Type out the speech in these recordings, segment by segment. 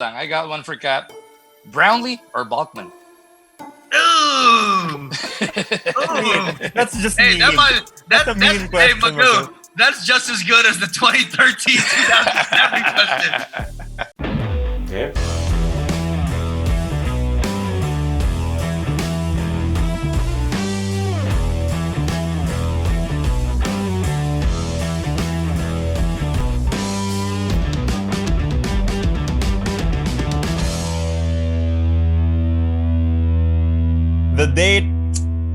I got one for Cap. Brownlee or Balkman? Ooh. Ooh. That's just Hey, mean. that might, That's a mean question, Hey, Magoo, that's just as good as the 2013-2007 question. Yeah. The date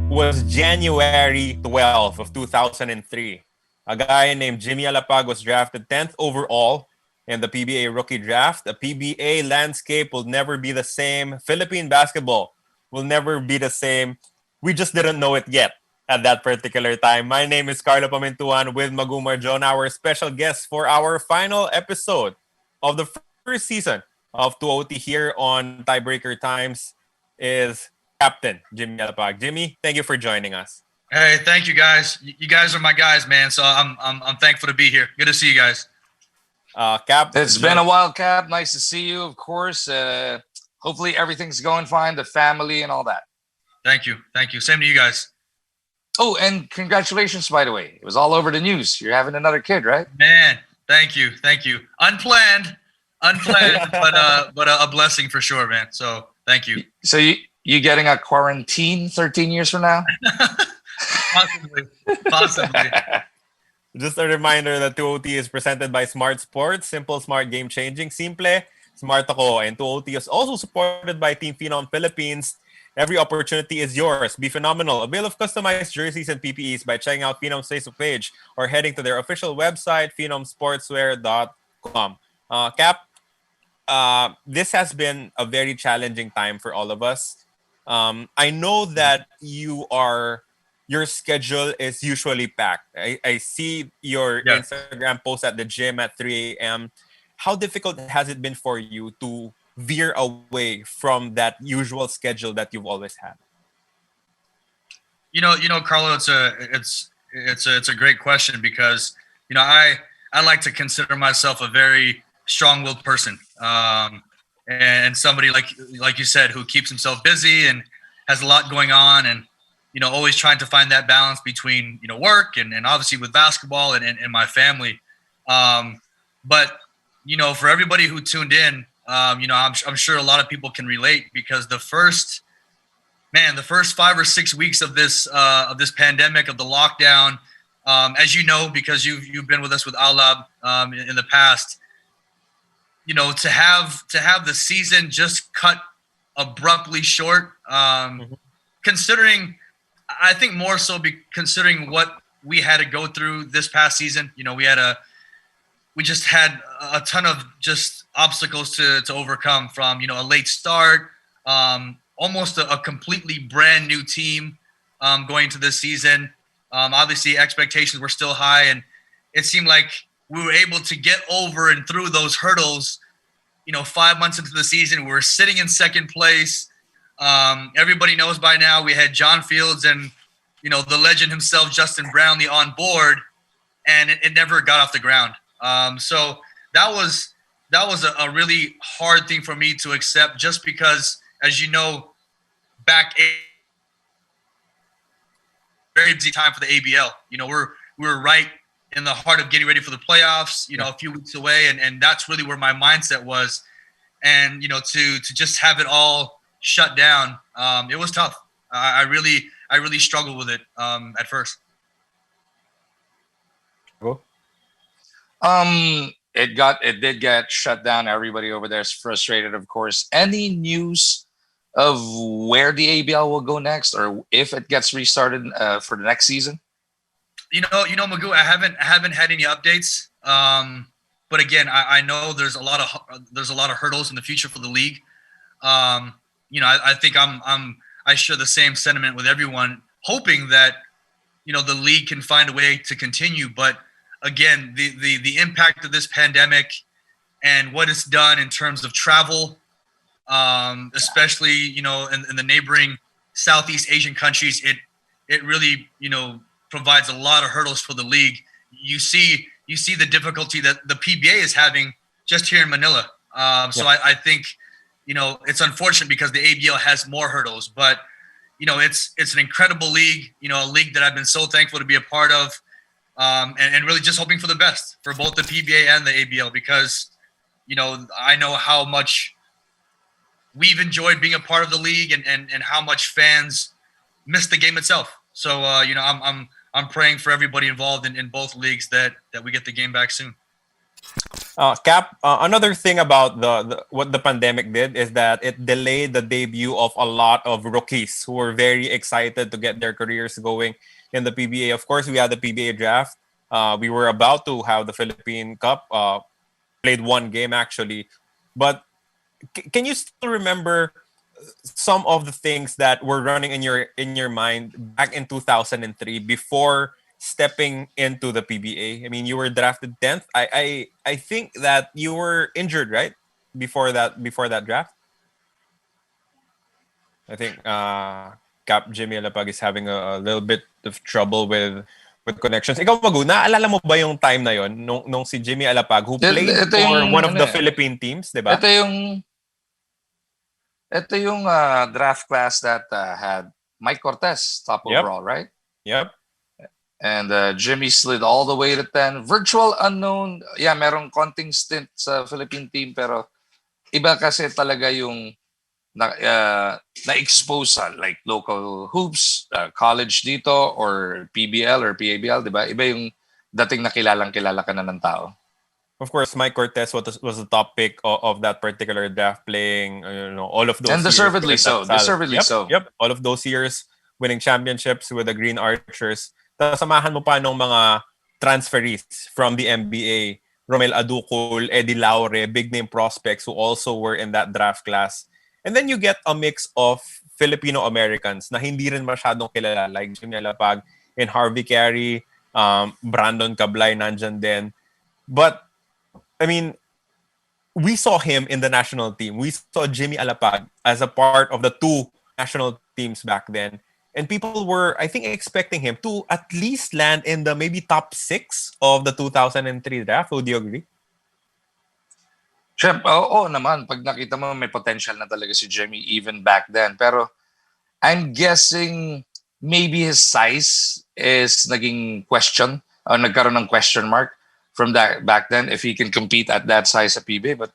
was January 12th of 2003. A guy named Jimmy Alapag was drafted 10th overall in the PBA rookie draft. The PBA landscape will never be the same. Philippine basketball will never be the same. We just didn't know it yet at that particular time. My name is Carlo Pamintuan with Magumar John, our special guest for our final episode of the first season of 2OT here on Tiebreaker Times is Captain Jimmy Alapag. Jimmy, thank you for joining us. Hey, thank you guys. You guys are my guys, man. So I'm thankful to be here. Good to see you guys. Cap, It's been a while, Cap. Nice to see you, of course. Hopefully everything's going fine, the family and all that. Thank you. Same to you guys. Oh, and congratulations, by the way. It was all over the news. You're having another kid, right? Man, thank you. Unplanned, but a blessing for sure, man. So thank you. So you getting a quarantine 13 years from now? Possibly. Just a reminder that 2OT is presented by Smart Sports. Simple, smart, game-changing. Simple, smart ako. And 2OT is also supported by Team Phenom Philippines. Every opportunity is yours. Be phenomenal. Avail of customized jerseys and PPEs by checking out Phenom's Facebook page or heading to their official website, phenomsportswear.com. Cap, this has been a very challenging time for all of us. I know that your schedule is usually packed. I see your Instagram post at the gym at 3 a.m. How difficult has it been for you to veer away from that usual schedule that you've always had? You know, Carlo, it's a great question because I like to consider myself a very strong-willed person, and somebody like you said who keeps himself busy and has a lot going on, and always trying to find that balance between work and obviously with basketball and my family. But for everybody who tuned in, I'm sure a lot of people can relate because the first 5 or 6 weeks of this pandemic, of the lockdown, as you know, because you've been with us with Alab in the past, to have the season just cut abruptly short, considering, I think more so considering what we had to go through this past season. We just had a ton of just obstacles to overcome, from a late start, almost a completely brand new team going to this season. Obviously expectations were still high, and it seemed like we were able to get over and through those hurdles. 5 months into the season, we were sitting in second place. Everybody knows by now we had John Fields and the legend himself, Justin Brownlee, on board, and it never got off the ground. So that was a really hard thing for me to accept, just because, as you know, very busy time for the ABL. We were right in the heart of getting ready for the playoffs, a few weeks away. And that's really where my mindset was. And, to just have it all shut down, it was tough. I really struggled with it at first. Cool. It did get shut down. Everybody over there is frustrated, of course. Any news of where the ABL will go next, or if it gets restarted for the next season? Magoo, I haven't had any updates. But again, I know there's a lot of hurdles in the future for the league. I think I share the same sentiment with everyone, hoping that the league can find a way to continue. But again, the impact of this pandemic and what it's done in terms of travel, especially in the neighboring Southeast Asian countries, it really provides a lot of hurdles for the league. You see the difficulty that the PBA is having just here in Manila. So I think, it's unfortunate because the ABL has more hurdles, but it's an incredible league, a league that I've been so thankful to be a part of, and really just hoping for the best for both the PBA and the ABL because, I know how much we've enjoyed being a part of the league and how much fans miss the game itself. So, I'm praying for everybody involved in both leagues that we get the game back soon. Cap, another thing about what the pandemic did is that it delayed the debut of a lot of rookies who were very excited to get their careers going in the PBA. Of course, we had the PBA draft. We were about to have the Philippine Cup. Played one game actually, but can you still remember some of the things that were running in your mind back in 2003 before stepping into the PBA? I mean, you were drafted 10th. I think that you were injured, right? Before that draft. I think Cap Jimmy Alapag is having a little bit of trouble with connections. Ikaw, Magu, naalala mo ba yung time na yon nung si Jimmy Alapag who played for one of the Philippine teams, di ba? Ito yung draft class that had Mike Cortez top overall, right? Yep. And Jimmy slid all the way to 10. Virtual unknown. Yeah, merong konting stint sa Philippine team pero iba kasi talaga yung na-expose sa like local hoops, college dito or PBL or PABL, di ba? Iba yung dating na kilala ka na ng tao. Of course, Mike Cortez was the top pick of that particular draft, playing all of those and deservedly so. Yep, all of those years winning championships with the Green Archers. Tapos samahan mo pa ng mga transferees from the NBA, Romel Aducul, Eddie Laure, big name prospects who also were in that draft class. And then you get a mix of Filipino Americans na hindi rin masyadong kilala like Jimmy Alapag and Harvey Carey, Brandon Cablay nandyan din. But I mean, we saw him in the national team. We saw Jimmy Alapag as a part of the two national teams back then. And people were, I think, expecting him to at least land in the maybe top 6 of the 2003 draft. Would you agree? Siyempre, oo naman. Pag nakita mo, may potential na talaga si Jimmy even back then. Pero I'm guessing maybe his size is naging question, or nagkaroon ng question mark from that back then if he can compete at that size sa PBA. But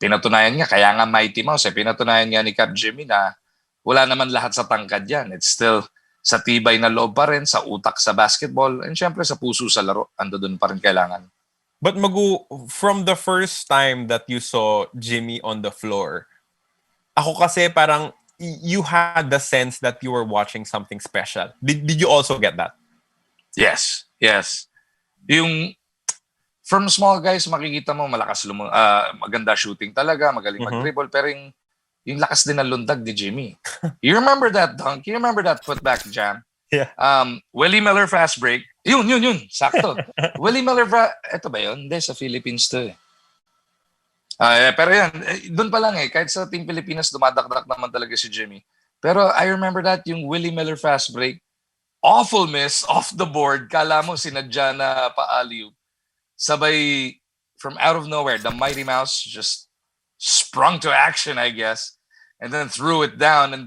pinatunayan nga, kaya nga Mighty Mouse, pinatunayan nga ni Cap Jimmy na wala naman lahat sa tangkad yan. It's still sa tibay na loob pa rin, sa utak sa basketball, and syempre sa puso sa laro, ando dun pa rin kailangan. But Magu, from the first time that you saw Jimmy on the floor, ako kasi parang you had the sense that you were watching something special. Did you also get that? Yes. Yung from small guys, makikita mo malakas maganda shooting talaga, magaling mag-dribble, pero yung lakas din ng lundag ni Jimmy. You remember that dunk? You remember that putback jam? Yeah. Willie Miller fast break. Yun. Sakto. Willie Miller, eto ba yun? Hindi, sa Philippines to eh. Pero yan, doon pa lang eh. Kahit sa Team Pilipinas, dumadakdak naman talaga si Jimmy. Pero I remember that, yung Willie Miller fast break, awful miss, off the board. Kala mo sinadya na pa-alley-oop. Sabay, from out of nowhere, the Mighty Mouse just sprung to action, I guess, and then threw it down. And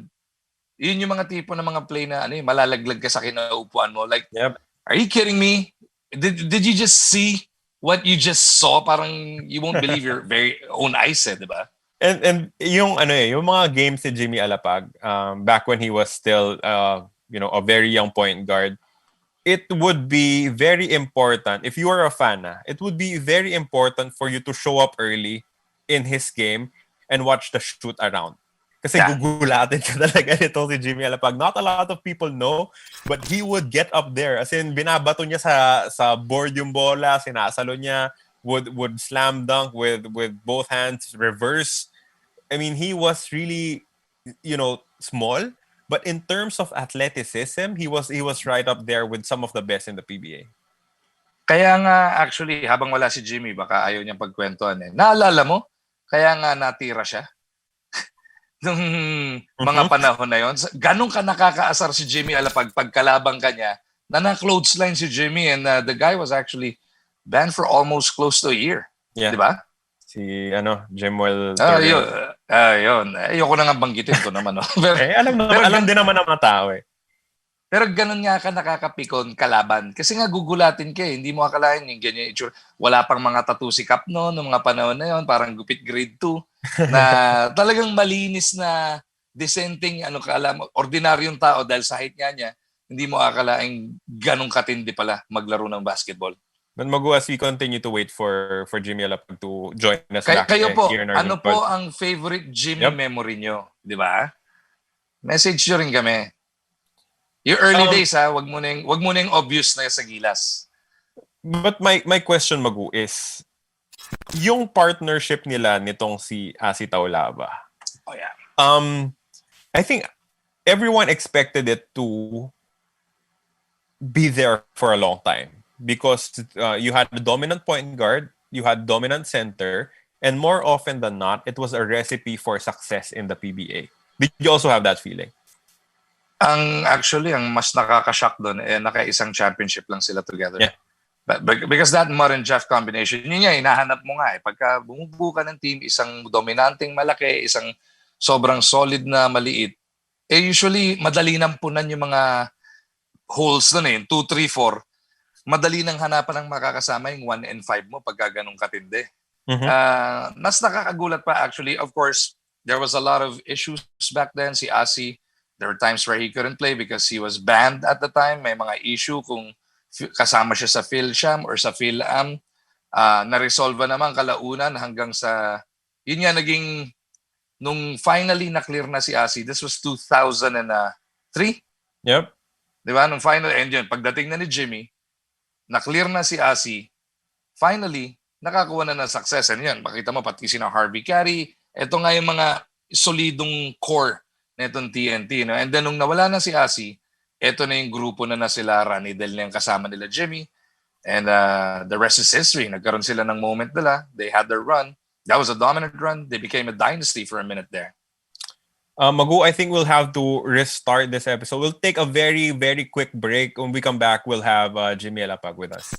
yun yung mga tipo ng mga play na malalaglag ka sa kinaupuan mo. Like, yep. Are you kidding me? Did you just see what you just saw? Parang you won't believe your very own eyes, di ba? And yung mga games si Jimmy Alapag, back when he was still a very young point guard, it would be very important, if you are a fan, it would be very important for you to show up early in his game and watch the shoot around. Kasi gugulatin ka talaga nito si Jimmy Alapag. Not a lot of people know, but he would get up there. As in, binabato niya sa board yung bola, sinasalo niya, would slam dunk with both hands, reverse. I mean, he was really, small, but in terms of athleticism, he was right up there with some of the best in the PBA. Kaya nga, actually, habang wala si Jimmy, baka ayaw niyang pagkwentuhan eh. Naalala mo? Kaya nga natira siya. Nung mga panahon na yon, ganun ka nakakaasar si Jimmy Alapag pagkalabang ka niya na na-clothesline si Jimmy and the guy was actually banned for almost close to a year. Yeah. Di ba? Si Jemuel Yun. Yun. Ayoko na nga banggitin ko naman. No? alam din naman ng mga tao eh. Pero ganun nga ka nakakapikon kalaban. Kasi nga gugulatin ka eh. Hindi mo akalain yung ganyan itsura. Wala pang mga tattoo si Cap noong mga panahon na yun. Parang gupit grade 2. Na talagang malinis na dissenting, ordinaryong tao dahil sa height nga niya. Hindi mo akalain ganun katindi pala maglaro ng basketball. But Magu, as we continue to wait for Jimmy Alapag to join us back Kayo po, here in our ano group. po ang favorite Jimmy memory nyo? Di ba? Message nyo rin kami. Yung early days wag mo na yung obvious na sa Gilas. But my question, Magu, is yung partnership nila nitong si Asi Taulaba. Oh yeah. I think everyone expected it to be there for a long time because you had the dominant point guard, you had dominant center, and more often than not, it was a recipe for success in the PBA. Did you also have that feeling? Actually, ang mas nakaka-shock doon, naka-isang championship lang sila together. Yeah. But because that Mur and Jeff combination, yun nga, hinahanap mo nga eh. Pagka bumubuo ka ng team, isang dominanteng malaki, isang sobrang solid na maliit, usually madali nang punan yung mga holes doon eh, 2, 3, 4. Madali nang hanapan ng makakasama yung 1 and 5 mo pagka ganun katindi. Mas nakakagulat pa actually. Of course, there was a lot of issues back then. Si Asi, there were times where he couldn't play because he was banned at the time. May mga issue kung kasama siya sa Fil-Am or sa Fil-Am. Na-resolve naman kalaunan hanggang sa, yun nga naging, nung finally na-clear na si Asi, this was 2003. Yep. Di ba? Nung final, and yun, pagdating na ni Jimmy, na-clear na si Asi, finally, nakakuha na ng success. And yun, makita mo, pati sina Harvey Carey, ito nga yung mga solidong core na itong TNT. No? And then, nung nawala na si Asi, ito na yung grupo na sila, Ranidel na yung kasama nila Jimmy. And the rest is history. Nagkaroon sila ng moment nila. They had their run. That was a dominant run. They became a dynasty for a minute there. Magu, I think we'll have to restart this episode. We'll take a very, very quick break. When we come back, we'll have Jimmy Alapag with us.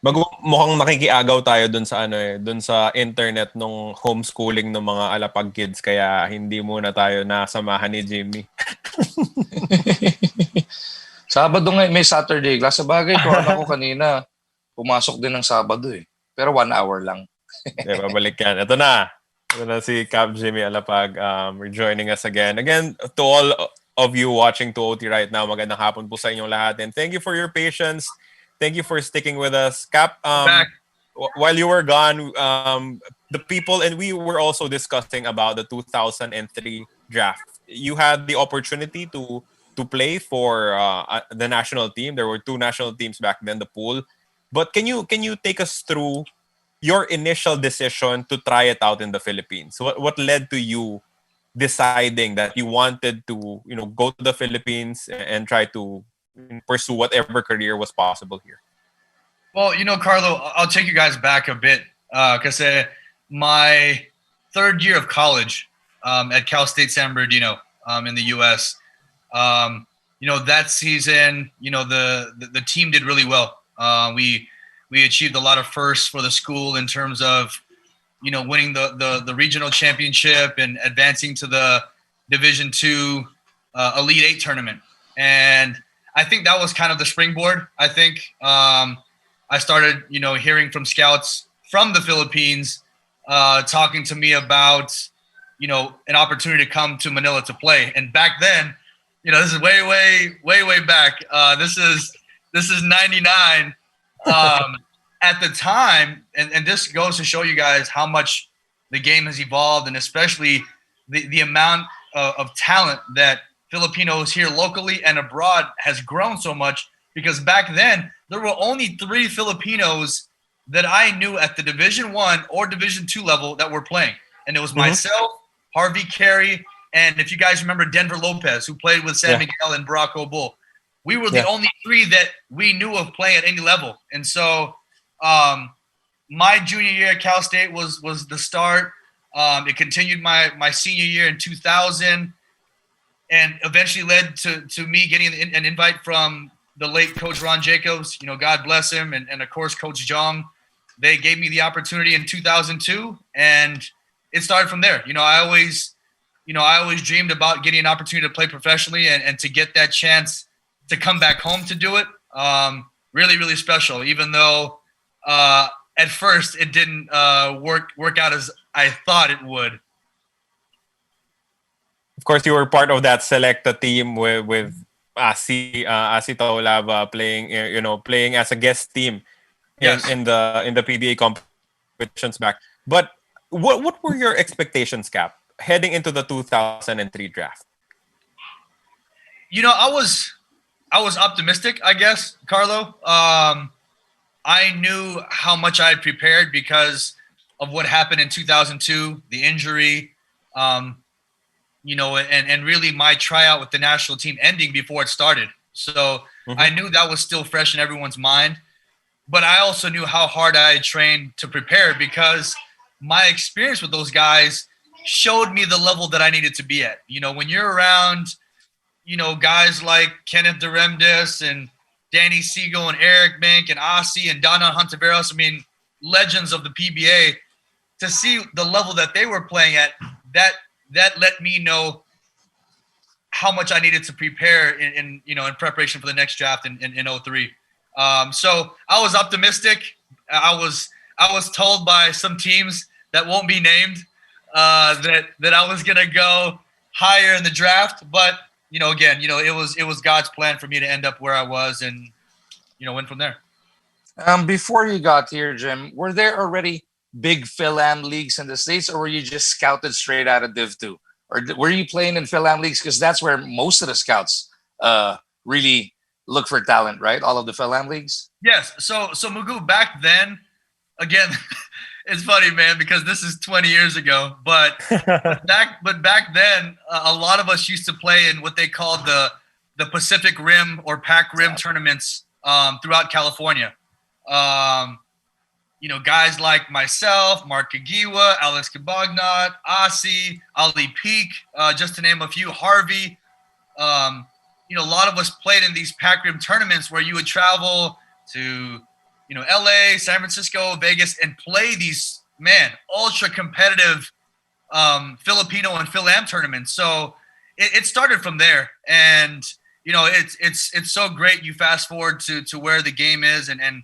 Magu, mukhang nakikiagaw tayo dun sa internet nung homeschooling ng mga Alapag kids, kaya hindi muna tayo nasamahan ni Jimmy. Sabado nga, may Saturday class. Sa bagay ko, anak ko kanina, pumasok din ng Sabado eh. Pero 1 hour lang. Babalik yan. Ito na si Cap Jimmy Alapag joining us again. Again, to all of you watching 2OT right now, magandang hapon po sa inyong lahat. And thank you for your patience. Thank you for sticking with us. Cap, while you were gone, the people, and we were also discussing about the 2003 draft. You had the opportunity to play for the national team. There were 2 national teams back then, the pool. But can you take us through your initial decision to try it out in the Philippines? What led to you deciding that you wanted to, go to the Philippines and try to pursue whatever career was possible here? Well, Carlo, I'll take you guys back a bit because my 3rd year of college at Cal State San Bernardino in the U.S., that season, the team did really well. We achieved a lot of firsts for the school in terms of, winning the regional championship and advancing to the Division II Elite 8 tournament. And I think that was kind of the springboard. I think I started, hearing from scouts from the Philippines talking to me about, an opportunity to come to Manila to play. And back then, this is way back. This is 99. At the time, and this goes to show you guys how much the game has evolved, and especially the amount of talent that Filipinos here locally and abroad has grown so much, because back then there were only 3 Filipinos that I knew at the Division I or Division II level that were playing. And it was myself, Harvey Carey, and if you guys remember Denver Lopez, who played with San Miguel and Baraco Bull. We were the only 3 that we knew of playing at any level. And so my junior year at Cal State was the start. It continued my senior year in 2000 and eventually led to me getting an invite from the late Coach Ron Jacobs. God bless him. And of course, Coach Jong, they gave me the opportunity in 2002, and it started from there. I always dreamed about getting an opportunity to play professionally and to get that chance to come back home to do it. Really, really special, even though at first it didn't work out as I thought it would. Of course, you were part of that selecta team with Asi Taulava playing as a guest team in the PBA competitions back. But what were your expectations, Cap, heading into the 2003 draft? I was optimistic, I guess, Carlo. I knew how much I had prepared because of what happened in 2002, the injury, and really my tryout with the national team ending before it started. So I knew that was still fresh in everyone's mind. But I also knew how hard I had trained to prepare because my experience with those guys showed me the level that I needed to be at. When you're around, guys like Kenneth Duremdes and Danny Siegel and Eric Mink and Asi and Donna Hontiveros, legends of the PBA, to see the level that they were playing at, that let me know how much I needed to prepare in preparation for the next draft in 03. So I was optimistic. I was told by some teams that won't be named that I was gonna go higher in the draft, but again, it was God's plan for me to end up where I was, and went from there. Before you got here, Jim, were there already big Fil-Am leagues in the States, or were you just scouted straight out of Div 2? Or were you playing in Fil-Am leagues? Because that's where most of the scouts really look for talent, right? All of the Fil-Am leagues? Yes. So Mugu, back then, again, it's funny, man, because this is 20 years ago, but back then, a lot of us used to play in what they called the Pacific Rim or Pac Rim tournaments throughout California. Guys like myself, Mark Kagiwa, Alex Kabagnat, Asi, Ali Peak, just to name a few, Harvey. A lot of us played in these Pac Rim tournaments where you would travel to LA, San Francisco, Vegas, and play these, ultra competitive Filipino and Fil-Am tournaments. So it started from there. And, it's so great. You fast forward to where the game is and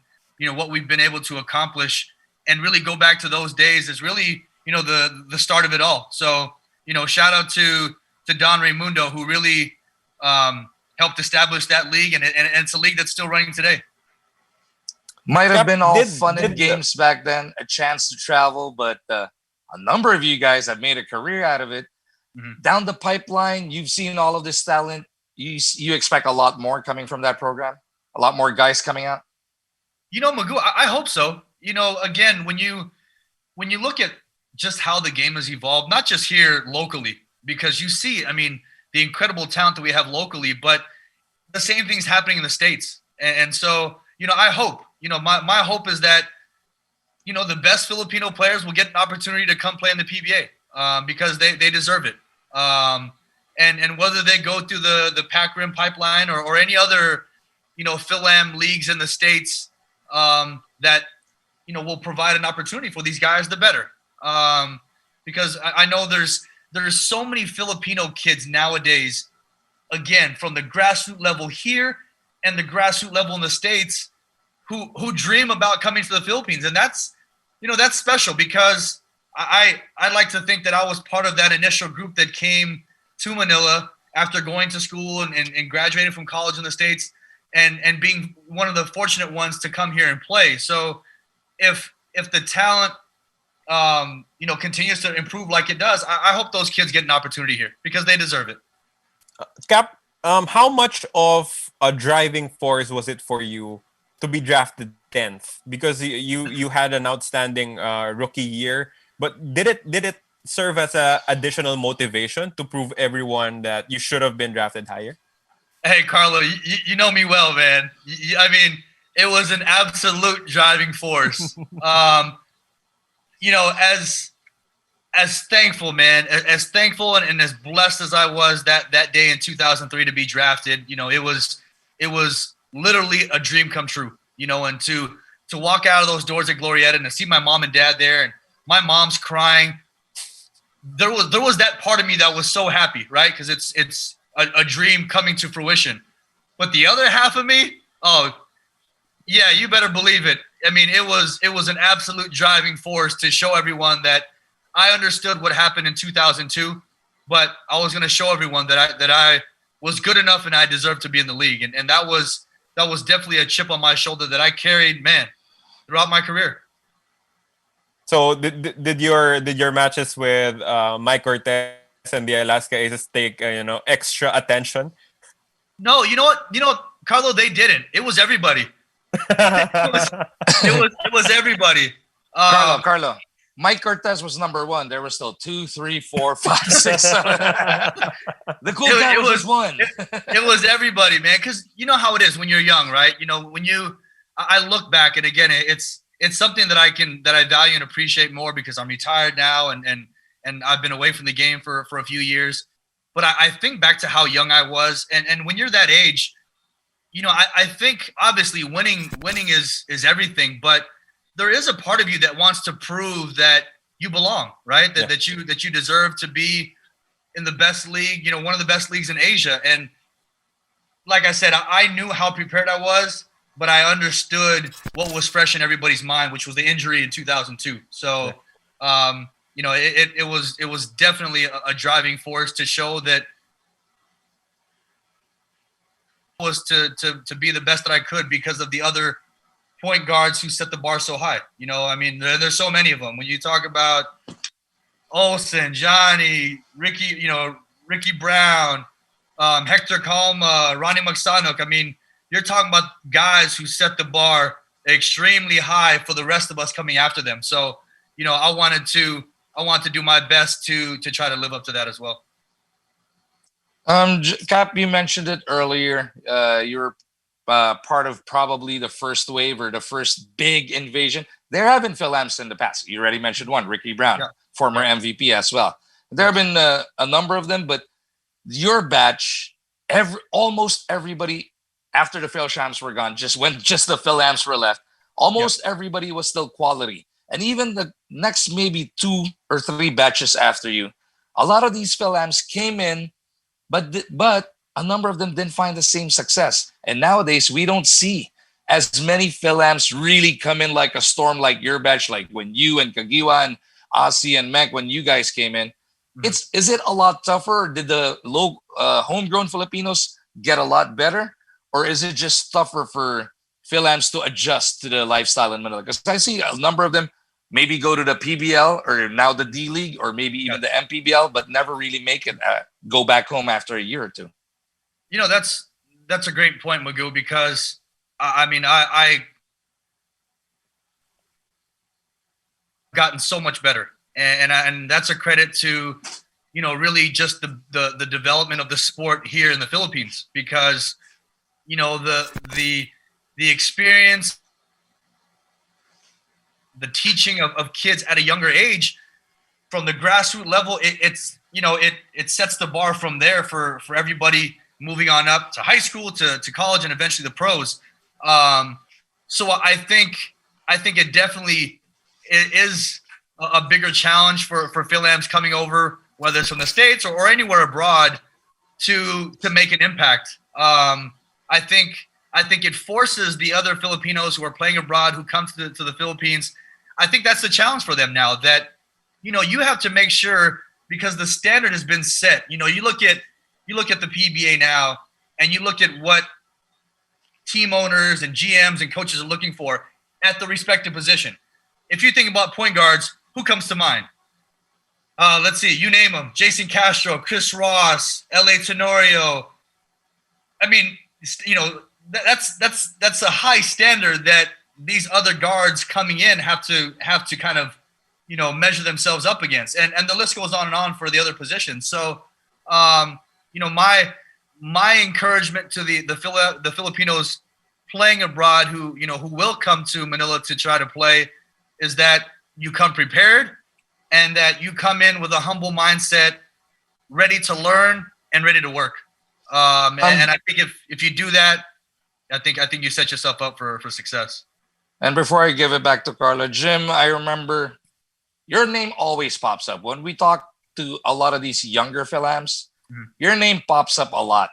what we've been able to accomplish, and really go back to those days is really, the start of it all. So, shout out to Don Raimundo, who really helped establish that league. And it's a league that's still running today. Might have been all fun and games back then, a chance to travel, but a number of you guys have made a career out of it. Mm-hmm. Down the pipeline, you've seen all of this talent. You expect a lot more coming from that program? A lot more guys coming out? Magoo, I hope so. Again, when you look at just how the game has evolved, not just here locally, because you see, the incredible talent that we have locally, but the same thing's happening in the States. And so, I hope. My hope is that, the best Filipino players will get an opportunity to come play in the PBA because they deserve it. And whether they go through the Pac Rim pipeline or any other, Fil-Am leagues in the States that, will provide an opportunity for these guys, the better. Because I know there's so many Filipino kids nowadays, again, from the grassroots level here and the grassroots level in the States, who dream about coming to the Philippines. And that's special because I like to think that I was part of that initial group that came to Manila after going to school and graduating from college in the States and being one of the fortunate ones to come here and play. So if the talent, continues to improve like it does, I hope those kids get an opportunity here because they deserve it. Cap, how much of a driving force was it for you to be drafted 10th? Because you had an outstanding rookie year, but did it serve as a additional motivation to prove everyone that you should have been drafted higher? Hey, Carlo, you know me well, man. It was an absolute driving force. As thankful, man, as thankful and as blessed as I was that day in 2003 to be drafted, it was literally a dream come true, and to to walk out of those doors at Glorieta and to see my mom and dad there, and my mom's crying. There was that part of me that was so happy, right? Because it's a dream coming to fruition. But the other half of me, oh, yeah, you better believe it. I mean, it was an absolute driving force to show everyone that I understood what happened in 2002, but I was going to show everyone that I was good enough and I deserved to be in the league. And that was definitely a chip on my shoulder that I carried, man, throughout my career. So did your matches with Mike Cortez and the Alaska Aces take extra attention? No, you know what, Carlo, they didn't. It was everybody. It was everybody. Carlo. Mike Cortez was number one. There were still 2, 3, 4, 5, 6, 7. The cool guy was just one. It was everybody, man. Because you know how it is when you're young, right? I look back, and again, it's something that I value and appreciate more because I'm retired now, and I've been away from the game for a few years. But I think back to how young I was, and when you're that age, I think obviously winning is everything, but there is a part of you that wants to prove that you belong, right? That you deserve to be in the best league, one of the best leagues in Asia. And like I said, I knew how prepared I was, but I understood what was fresh in everybody's mind, which was the injury in 2002. So, it was definitely a driving force to show that was to be the best that I could because of the other point guards who set the bar so high. I mean, there's so many of them. When you talk about Olsen, Johnny, Ricky Brown, Hector Calma, Ronnie McSanuk. I mean, you're talking about guys who set the bar extremely high for the rest of us coming after them. So, I want to do my best to try to live up to that as well. Cap, you mentioned it earlier. You were part of probably the first wave or the first big invasion. There have been Fil-Ams in the past. You already mentioned one, Ricky Brown, former MVP as well. There have been a number of them, but your batch, almost everybody after the Fil-Shams were gone, just the Fil-Ams were left, almost everybody was still quality. And even the next maybe 2 or 3 batches after you, a lot of these Fil-Ams came in, but a number of them didn't find the same success. And nowadays, we don't see as many Fil-Ams really come in like a storm like your batch, like when you and Kagiwa and Asi and Mac, when you guys came in. Mm-hmm. Is it a lot tougher? Did the homegrown Filipinos get a lot better? Or is it just tougher for Fil-Ams to adjust to the lifestyle in Manila? Because I see a number of them maybe go to the PBL or now the D-League or maybe even the MPBL, but never really make it, go back home after a year or two. That's a great point, Magoo, because I gotten so much better, and that's a credit to really just the development of the sport here in the Philippines, because the experience, the teaching of kids at a younger age from the grassroots level, it sets the bar from there for everybody moving on up to high school, to college, and eventually the pros. So I think it definitely is a bigger challenge for Fil-Ams coming over, whether it's from the States or anywhere abroad, to make an impact. I think it forces the other Filipinos who are playing abroad who come to the Philippines. I think that's the challenge for them now, that you have to make sure, because the standard has been set. You look at the PBA now, and you look at what team owners and GMs and coaches are looking for at the respective position. If you think about point guards, who comes to mind? Let's see, you name them: Jason Castro, Chris Ross, L.A. Tenorio. I mean, that's a high standard that these other guards coming in have to kind of measure themselves up against, and the list goes on and on for the other positions. So my encouragement to the Filipinos playing abroad who will come to Manila to try to play is that you come prepared, and that you come in with a humble mindset, ready to learn and ready to work. And I think if you do that, I think you set yourself up for success. And before I give it back to Carlo, Jim, I remember your name always pops up. When we talk to a lot of these younger Fil-Ams, your name pops up a lot.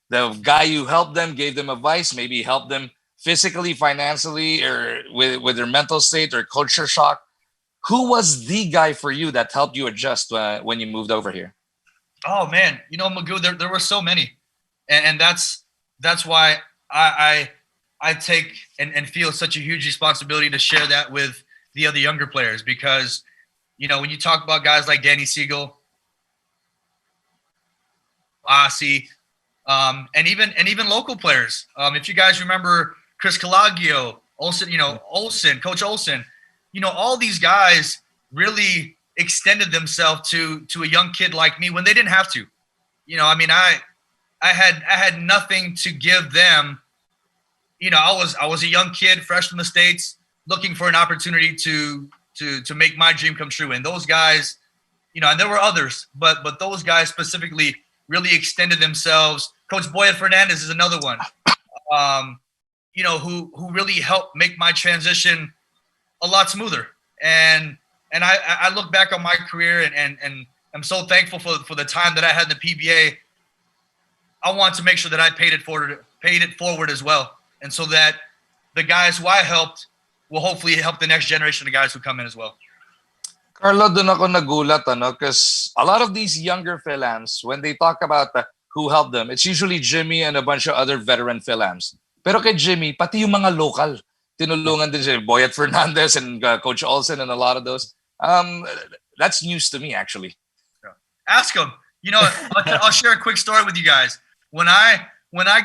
The guy who helped them, gave them advice, maybe helped them physically, financially, or with their mental state or culture shock. Who was the guy for you that helped you adjust when you moved over here? Oh man, Magoo, there were so many, and that's why I take and feel such a huge responsibility to share that with the other younger players, because when you talk about guys like Danny Siegel, Asi, and even local players. If you guys remember Chris Calagio, Olsen, Coach Olsen, all these guys really extended themselves to a young kid like me when they didn't have to. I had nothing to give them. I was a young kid, fresh from the States, looking for an opportunity to make my dream come true. And those guys, and there were others, but those guys specifically really extended themselves. Coach Boya Fernandez is another one, who really helped make my transition a lot smoother. And I look back on my career and I'm so thankful for the time that I had in the PBA. I want to make sure that I paid it forward as well. And so that the guys who I helped will hopefully help the next generation of guys who come in as well. Carlo, dun ako nagulat, because a lot of these younger Fil-Ams, when they talk about who helped them, it's usually Jimmy and a bunch of other veteran Fil-Ams. Pero kay Jimmy, pati yung mga local, tinulungan din siya. Boyet Fernandez and Coach Olsen and a lot of those. That's news to me, actually. Ask him. I'll share a quick story with you guys. When I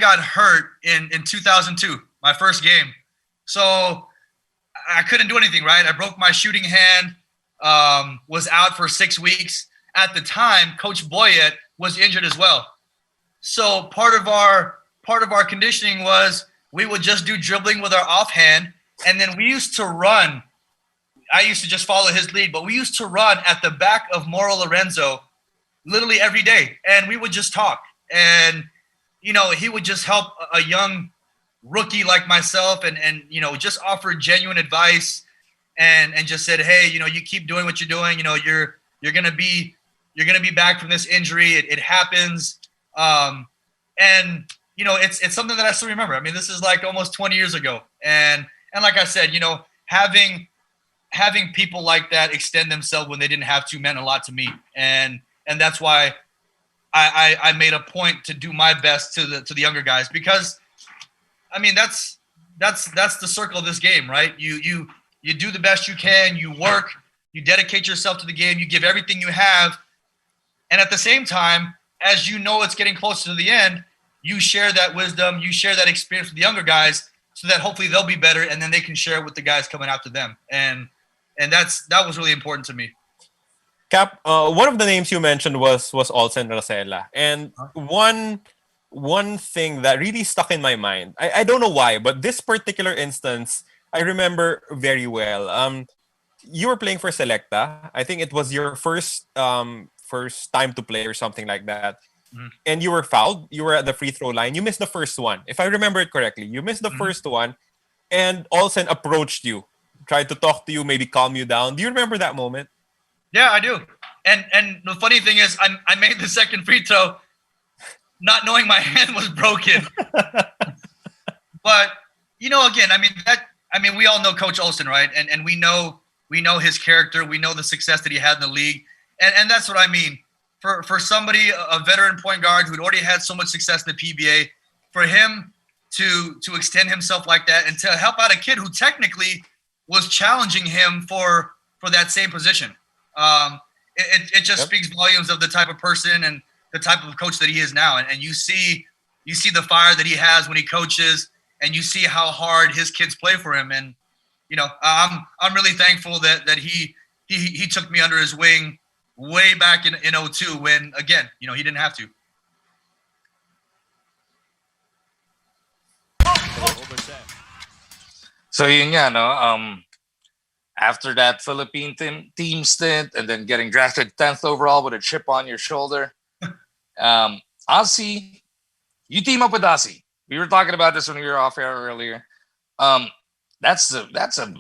got hurt in 2002, my first game, so I couldn't do anything, right? I broke my shooting hand, was out for 6 weeks. At the time, Coach Boyet was injured as well. So part of our conditioning was we would just do dribbling with our offhand, and then we used to run. I used to just follow his lead, but we used to run at the back of Moro Lorenzo literally every day, and we would just talk. And he would just help a young rookie like myself and just offer genuine advice and just said, hey, you keep doing what you're doing. You're going to be back from this injury. It happens. And it's something that I still remember. I mean, this is like almost 20 years ago. And like I said, having people like that extend themselves when they didn't have to meant a lot to me. And that's why I made a point to do my best to the younger guys, because I mean that's the circle of this game, right? You do the best you can, you work, you dedicate yourself to the game, you give everything you have, and at the same time, as it's getting closer to the end, you share that wisdom, you share that experience with the younger guys, so that hopefully they'll be better, and then they can share it with the guys coming after them. And that was really important to me. Cap, one of the names you mentioned was Olsen Rosella, and one thing that really stuck in my mind. I don't know why, but this particular instance I remember very well. You were playing for Selecta. I think it was your first time to play or something like that. Mm-hmm. And you were fouled. You were at the free throw line. You missed the first one, if I remember it correctly. You missed the first one, and Olsen approached you, tried to talk to you, maybe calm you down. Do you remember that moment? Yeah, I do. And the funny thing is, I made the second free throw, not knowing my hand was broken. But again, we all know Coach Olsen, right? And we know his character. We know the success that he had in the league, and that's what I mean. For somebody, a veteran point guard who'd already had so much success in the PBA, for him to extend himself like that and to help out a kid who technically was challenging him for that same position. It just speaks volumes of the type of person and the type of coach that he is now. And you see the fire that he has when he coaches, and you see how hard his kids play for him. And I'm really thankful that he took me under his wing way back in 2002 when, again, he didn't have to. So yun nga, no? After that Philippine team stint and then getting drafted 10th overall with a chip on your shoulder, Ozzy, you team up with Ozzy. We were talking about this when we were off air earlier. that's a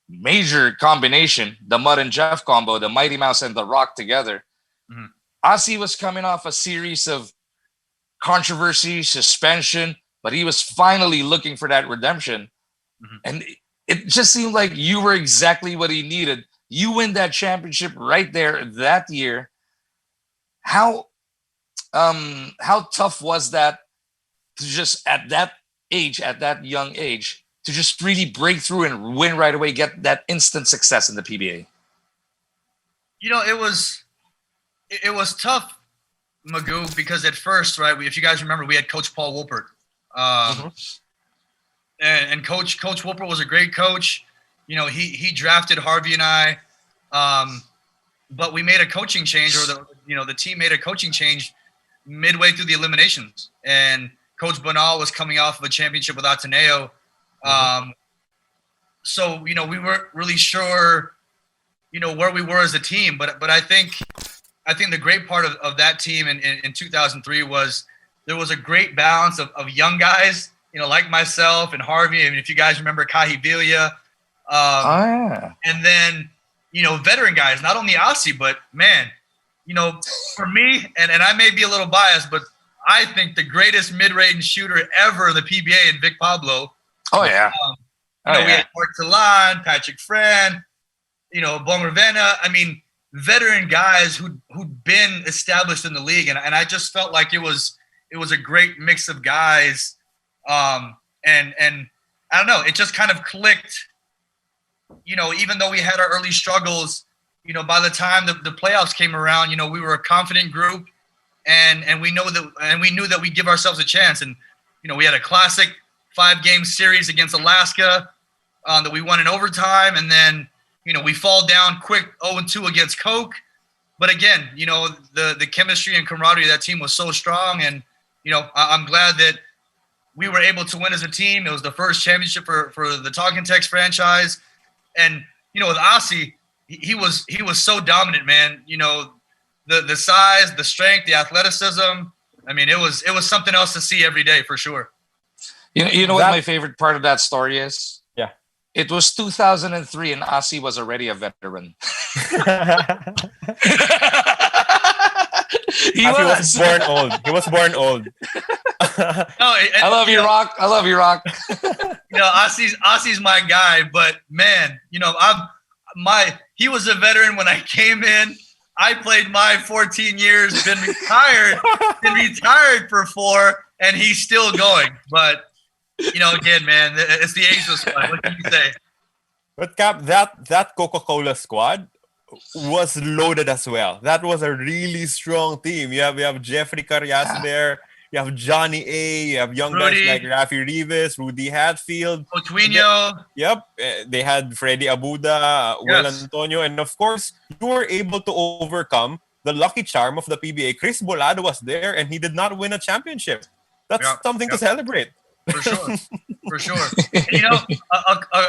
major combination. The Mud and Jeff combo, the Mighty Mouse and the Rock together. Mm-hmm. Asi was coming off a series of controversy, suspension, but he was finally looking for that redemption. Mm-hmm. And it just seemed like you were exactly what he needed. You win that championship right there that year. How tough was that to just at that young age, to just really break through and win right away, get that instant success in the PBA? It was tough, Magoo, because at first, right, if you guys remember, we had Coach Paul Wolpert. And Coach Wolpert was a great coach. He drafted Harvey and I, but we made a coaching change, or the team made a coaching change midway through the eliminations. And Coach Bonal was coming off of a championship with Ateneo. So, we weren't really sure, where we were as a team. But I think the great part of that team in 2003 was there was a great balance of young guys, like myself and Harvey. I mean, if you guys remember Kahivilia. And then, veteran guys, not only Aussie, but man, for me, and I may be a little biased, but I think the greatest mid-range shooter ever in the PBA in Vic Pablo. Oh, yeah. We had Mark Talan, Patrick Fran, Bong Ravenna. I mean, veteran guys who'd been established in the league. And I just felt like it was a great mix of guys. And I don't know, it just kind of clicked, even though we had our early struggles, by the time the playoffs came around, we were a confident group, and we knew that we'd give ourselves a chance. And, we had a classic 5-game series against Alaska that we won in overtime. And then, we fall down quick 0-2 against Coke. But again, the chemistry and camaraderie of that team was so strong. And, I'm glad that we were able to win as a team. It was the first championship for the Talking Tex franchise. And, with Asi, he was so dominant, man. The size, the strength, the athleticism. I mean, it was something else to see every day for sure. You know what my favorite part of that story is? Yeah. It was 2003 and Asi was already a veteran. He was born old. He was born old. I love you, Rock. I love you, Rock. Asi's my guy, but man, he was a veteran when I came in. I played my 14 years, been retired for 4, and he's still going. But again, man, it's the ageless squad. What can you say? But Cap, that Coca-Cola squad was loaded as well. That was a really strong team. You have Jeffrey Carias there. You have Johnny A. You have young guys like Rafi Rivas, Rudy Hatfield. Otuino. Yep. They had Freddy Abuda, Will Antonio. And of course, you were able to overcome the lucky charm of the PBA. Chris Bolado was there and he did not win a championship. That's something to celebrate. For sure. For sure. And,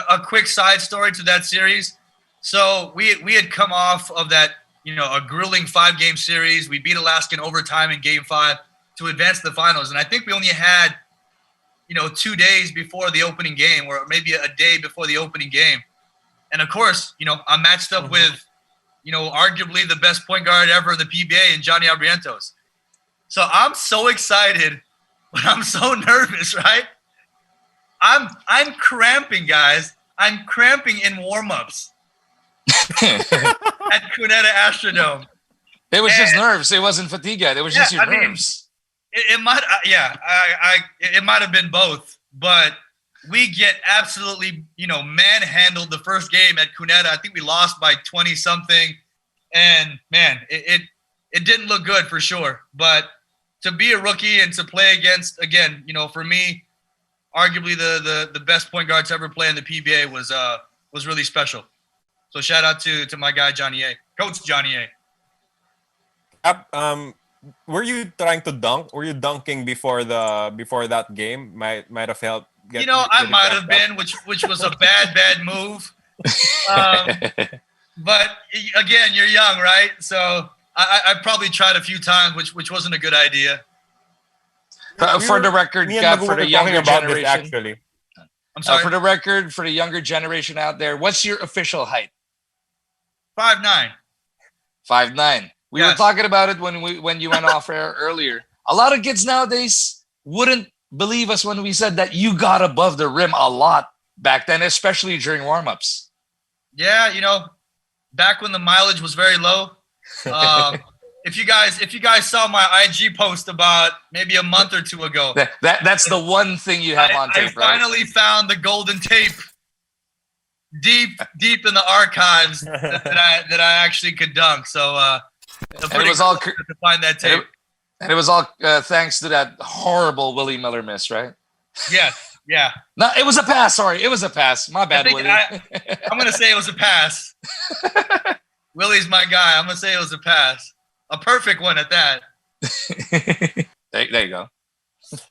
a quick side story to that series. So we had come off of that, a grueling 5-game series. We beat Alaska in overtime in Game 5 to advance to the finals. And I think we only had, 2 days before the opening game, or maybe a day before the opening game. And of course, I'm matched up with, arguably the best point guard ever in the PBA in Johnny Abrientos. So I'm so excited, but I'm so nervous, right? I'm cramping, guys. I'm cramping in warm-ups at Cuneta Astrodome. It was just nerves. It wasn't fatigue yet. It was just your nerves. It might, it might have been both, but we get absolutely, manhandled the first game at Cuneta. I think we lost by 20 something, and man, it didn't look good for sure. But to be a rookie and to play against, again, for me, arguably the best point guard to ever play in the PBA was really special. So shout out to my guy Johnny A, Coach Johnny A. Were you trying to dunk? Were you dunking before that game? Might have helped. I might have been, which was a bad move. But again, you're young, right? So I probably tried a few times, which wasn't a good idea. For the record, Gab, for the younger generation, actually. I'm sorry. For the record, for the younger generation out there, what's your official height? 5'9". 5'9". We were talking about it when you went off air earlier. A lot of kids nowadays wouldn't believe us when we said that you got above the rim a lot back then, especially during warm-ups. Yeah, back when the mileage was very low. If you guys saw my IG post about maybe a month or two ago, that's the one thing you have on tape, I finally found the golden tape deep in the archives that I actually could dunk. So and it was all to find that tape. And it was all thanks to that horrible Willie Miller miss, right? Yeah. No, it was a pass. Sorry, it was a pass. My bad, Willie. I'm gonna say it was a pass. Willie's my guy. I'm gonna say it was a pass. A perfect one at that. There you go.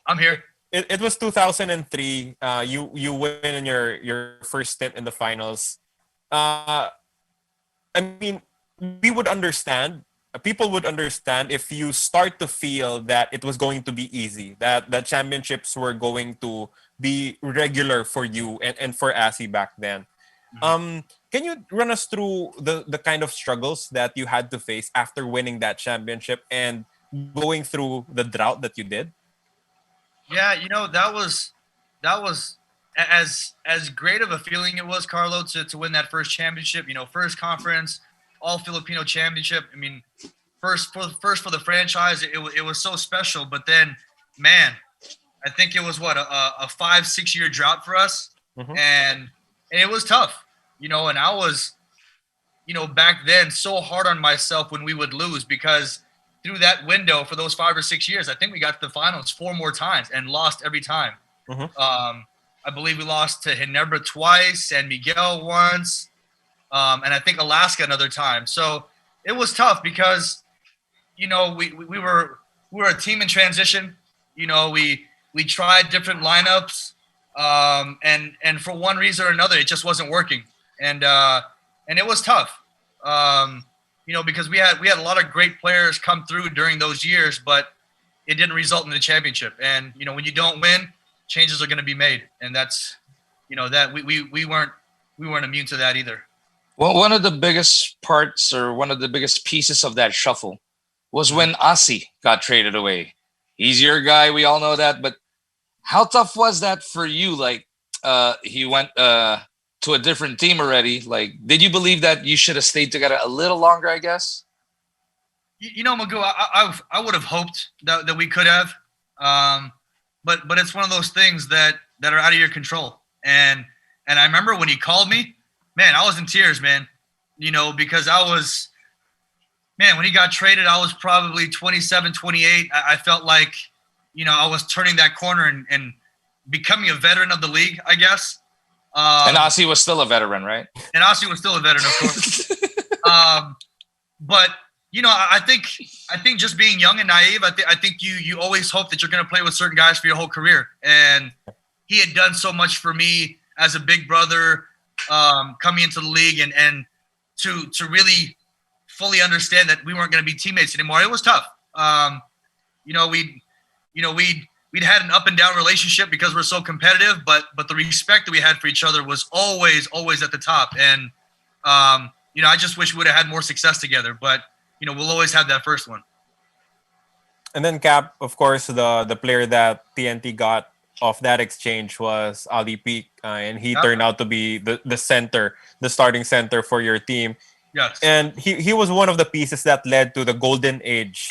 I'm here. It was 2003. You win in your first stint in the finals. I mean, we would understand. People would understand if you start to feel that it was going to be easy, that the championships were going to be regular for you and for Asi back then. Mm-hmm. Can you run us through the kind of struggles that you had to face after winning that championship and going through the drought that you did? Yeah, that was as great of a feeling it was, Carlo, to win that first championship. First conference, all Filipino championship. I mean, first for the franchise, it was so special. But then, man, I think it was a 5-6 year drought for us, mm-hmm. and it was tough. And I was, back then so hard on myself when we would lose, because through that window for those 5 or 6 years, I think we got to the finals 4 more times and lost every time. Mm-hmm. I believe we lost to Ginebra twice, San Miguel once, and I think Alaska another time. So it was tough because, we were a team in transition. We tried different lineups, and for one reason or another, it just wasn't working, and it was tough. Because we had a lot of great players come through during those years, but it didn't result in the championship. And when you don't win, changes are going to be made, and that's that we weren't immune to that either. Well, one of the biggest parts, or one of the biggest pieces of that shuffle, was when Asi got traded away. He's your guy, we all know that, but how tough was that for you? Like, he went to a different team already. Like, did you believe that you should have stayed together a little longer, I guess? Magoo, I would have hoped that we could have. But it's one of those things that are out of your control. And I remember when he called me, man, I was in tears, man. Because when he got traded, I was probably 27, 28. I felt like, I was turning that corner and becoming a veteran of the league, I guess. And Asi was still a veteran, right? And Asi was still a veteran, of course. But I think just being young and naive, I think you always hope that you're going to play with certain guys for your whole career. And he had done so much for me as a big brother, coming into the league, and to really fully understand that we weren't going to be teammates anymore. It was tough. We'd had an up and down relationship because we're so competitive, but the respect that we had for each other was always at the top. And, I just wish we would have had more success together, but, we'll always have that first one. And then, Cap, of course, the player that TNT got off that exchange was Ali Peak, and he turned out to be the starting center for your team. Yes. And he was one of the pieces that led to the golden age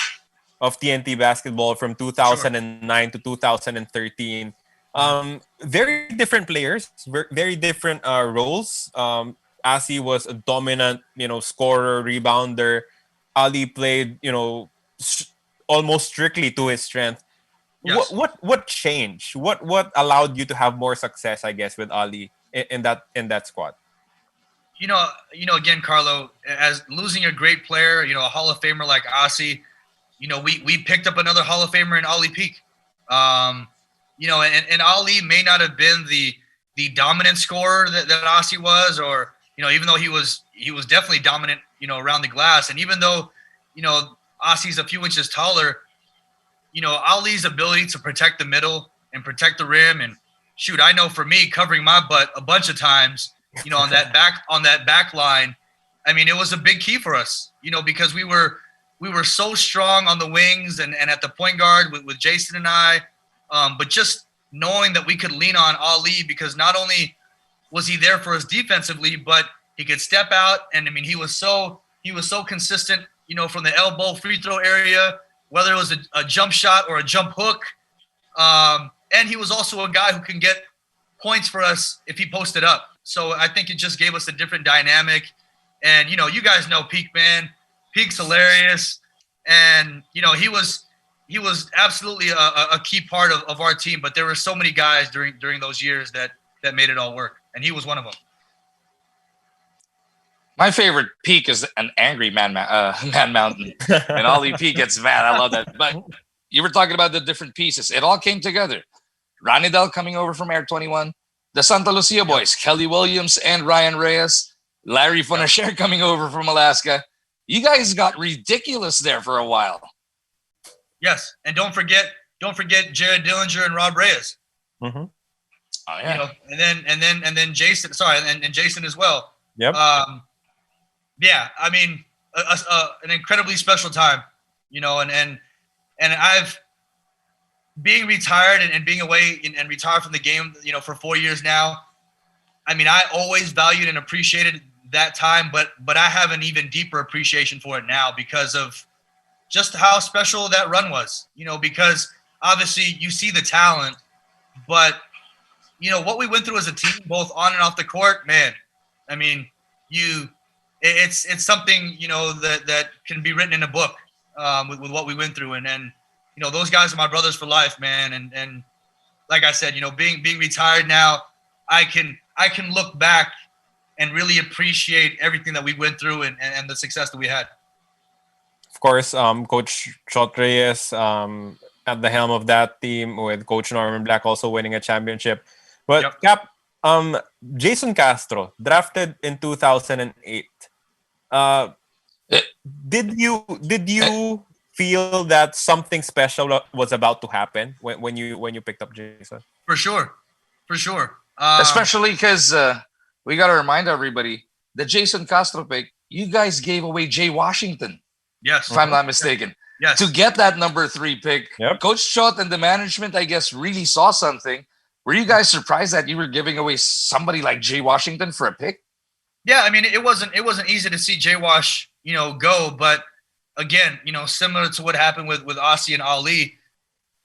of TNT basketball from 2009 to 2013. Very different players, very different roles. Asi was a dominant, scorer, rebounder. Ali played, almost strictly to his strength. Yes. What changed? What allowed you to have more success, I guess, with Ali in that squad? Again, Carlo, as losing a great player, a Hall of Famer like Asi, we picked up another Hall of Famer in Ali Peak. And Ali may not have been the dominant scorer that Asi was, or, even though he was definitely dominant, around the glass. And even though, Asi's a few inches taller, Ali's ability to protect the middle and protect the rim and shoot, I know for me covering my butt a bunch of times, you know, on that back line. I mean, it was a big key for us, you know, because we were so strong on the wings and at the point guard with Jason and I, but just knowing that we could lean on Ali, because not only was he there for us defensively, but he could step out, and I mean, he was so consistent, you know, from the elbow, free throw area, whether it was a jump shot or a jump hook. And he was also a guy who can get points for us if he posted up. So I think it just gave us a different dynamic. And, you know, you guys know Peak, man. Peak's hilarious. And, you know, he was absolutely a key part of our team. But there were so many guys during those years that made it all work. And he was one of them. My favorite Peak is an angry man mountain. And Ollie Peak gets mad. I love that. But you were talking about the different pieces. It all came together. Ranidel coming over from Air 21. The Santa Lucia boys, Kelly Williams and Ryan Reyes. Larry Fonacher coming over from Alaska. You guys got ridiculous there for a while. Yes, and don't forget Jared Dillinger and Rob Reyes. Mm-hmm. Oh yeah. You know, and then Jason. Sorry, and Jason as well. Yep. Yeah, I mean, an incredibly special time. You know, and I've being retired and being away and retired from the game, you know, for 4 years now. I mean, I always valued and appreciated that time, but I have an even deeper appreciation for it now because of just how special that run was. You know, because obviously you see the talent, but you know what we went through as a team, both on and off the court. Man, I mean, it's something, you know, that can be written in a book with what we went through, and you know, those guys are my brothers for life, man. And like I said, you know, being retired now, I can look back and really appreciate everything that we went through and the success that we had. Of course, Coach Shot Reyes at the helm of that team, with Coach Norman Black also winning a championship. But Yep. Cap, Jason Castro, drafted in 2008. Did you feel that something special was about to happen when you picked up Jason? For sure. Especially because we got to remind everybody the Jason Castro pick, you guys gave away Jay Washington, Yes. if I'm not mistaken. Yes. To get that number 3 pick. Yep. Coach Schott and the management, I guess, really saw something. Were you guys surprised that you were giving away somebody like Jay Washington for a pick? Yeah, I mean, it wasn't easy to see Jay Wash, you know, go, but again, you know, similar to what happened with Aussie and Ali,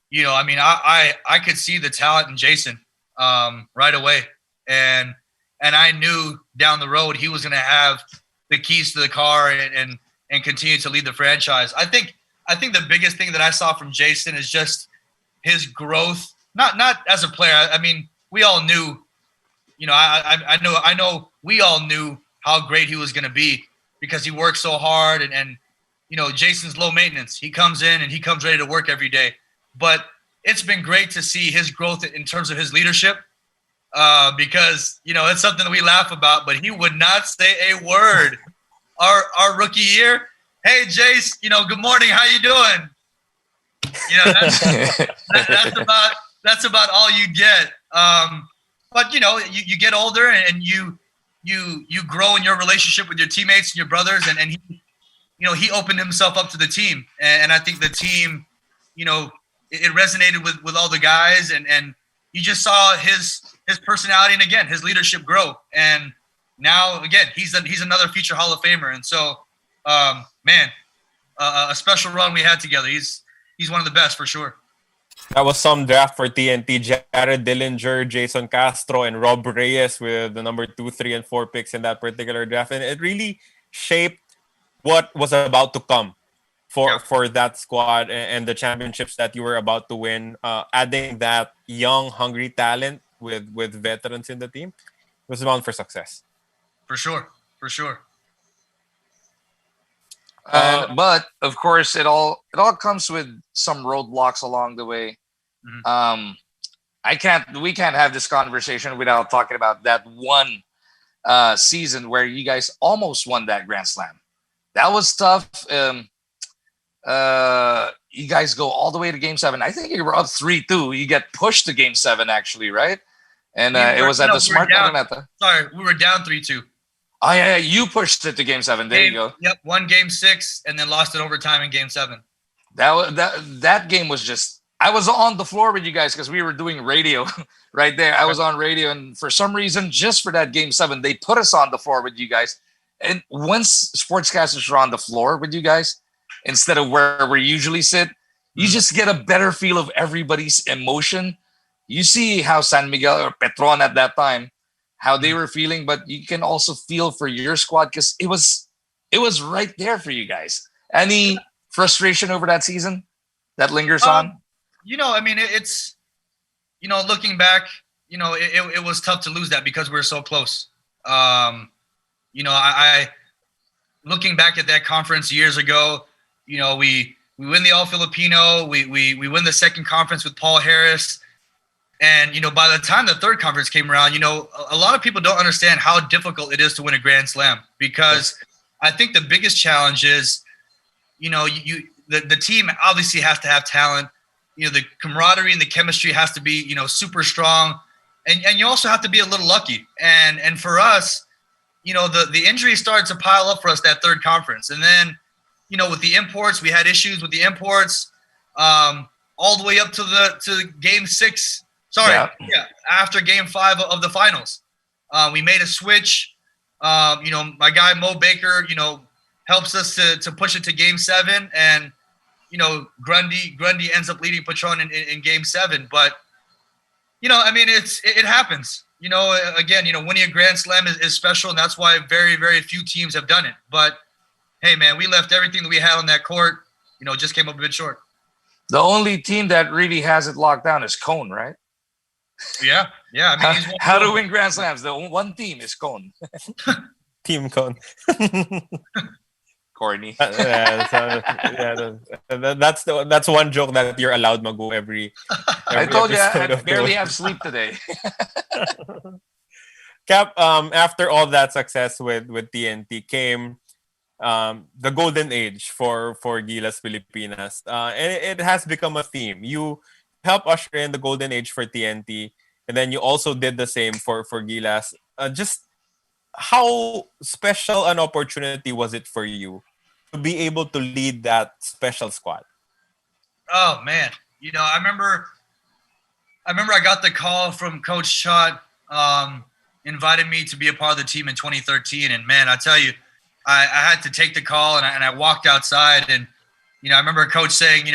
you know, I mean, I could see the talent in Jason right away, and I knew down the road he was going to have the keys to the car and continue to lead the franchise. I think the biggest thing that I saw from Jason is just his growth. Not as a player. I mean, we all knew, you know, I know we all knew how great he was going to be because he worked so hard and you know, Jason's low maintenance. He comes in and he comes ready to work every day. But it's been great to see his growth in terms of his leadership because, you know, it's something that we laugh about, but he would not say a word. Our rookie year, hey, Jace, you know, good morning. How you doing? You know, that's about all you get. But, you know, you get older and you grow in your relationship with your teammates and your brothers, and he, you know, he opened himself up to the team, and I think the team, you know, it resonated with all the guys, and you just saw his personality and again his leadership grow, and now again he's another future Hall of Famer, and so man, a special run we had together. He's one of the best for sure. That was some draft for TNT. Jared Dillinger, Jason Castro, and Rob Reyes with the number 2, 3, and 4 picks in that particular draft, and it really shaped what was about to come for that squad and the championships that you were about to win. Adding that young, hungry talent with veterans in the team was bound for success. For sure. But of course, it all comes with some roadblocks along the way. Mm-hmm. We can't have this conversation without talking about that one season where you guys almost won that Grand Slam. That was tough. You guys go all the way to Game 7. I think you were up 3-2. You get pushed to Game 7, actually, right? And it was at the Smart Araneta. Sorry, we were down 3-2. Oh, yeah, you pushed it to Game 7. There you go. Yep, won Game 6 and then lost it overtime in Game 7. That game was just... I was on the floor with you guys because we were doing radio right there. I was on radio, and for some reason, just for that Game 7, they put us on the floor with you guys. And once sportscasters are on the floor with you guys, instead of where we usually sit, you just get a better feel of everybody's emotion. You see how San Miguel or Petron at that time, how they were feeling, but you can also feel for your squad because it was right there for you guys. Any frustration over that season that lingers on? I mean, it's, looking back, it was tough to lose that because we were so close. I looking back at that conference years ago, we win the All Filipino, we win the second conference with Paul Harris. And, by the time the third conference came around, a lot of people don't understand how difficult it is to win a Grand Slam because I think the biggest challenge is, the team obviously has to have talent. The camaraderie and the chemistry has to be, super strong. And you also have to be a little lucky. And for us, the injuries started to pile up for us that third conference. And then, with the imports, we had issues with the imports all the way up to Game 6. After Game 5 of the finals. We made a switch. My guy Mo Baker, helps us to push it to Game 7. And, Grundy ends up leading Patron in Game 7. But, I mean, it happens. Again, winning a Grand Slam is special, and that's why very, very few teams have done it. But, hey, man, we left everything that we had on that court, just came up a bit short. The only team that really has it locked down is Cone, right? Yeah. I mean, how to win Grand Slams? The one team is Cone. Team Cone. Corny. That's one joke that you're allowed to go every I told you I barely have sleep today. Cap, after all that success with TNT came the golden age for Gilas Pilipinas. And it has become a theme. You help usher in the golden age for TNT, and then you also did the same for Gilas. Just how special an opportunity was it for you to be able to lead that special squad? Oh man, I remember I got the call from Coach Schott, invited me to be a part of the team in 2013, and man, I tell you, I had to take the call, and I walked outside, and I remember Coach saying,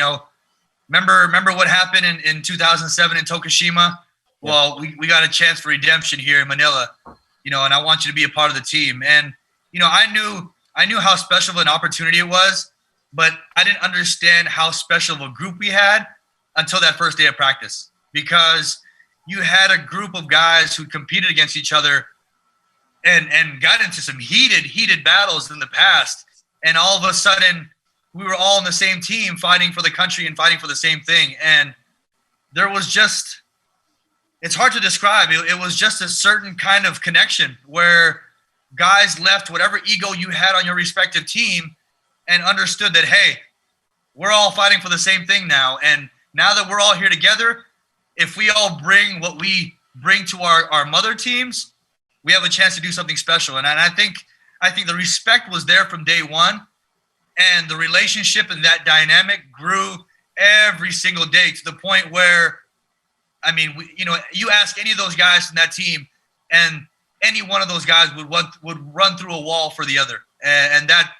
remember what happened in 2007 in Tokushima? Well, we got a chance for redemption here in Manila, and I want you to be a part of the team. And, I knew how special of an opportunity it was, but I didn't understand how special of a group we had until that first day of practice, because you had a group of guys who competed against each other and got into some heated battles in the past. And all of a sudden, we were all on the same team fighting for the country and fighting for the same thing. And there was just, it's hard to describe. It was just a certain kind of connection where guys left whatever ego you had on your respective team and understood that, hey, we're all fighting for the same thing now. And now that we're all here together, if we all bring what we bring to our mother teams, we have a chance to do something special. And I think the respect was there from day one. And the relationship and that dynamic grew every single day to the point where, I mean, you ask any of those guys from that team, and any one of those guys would run through a wall for the other, and that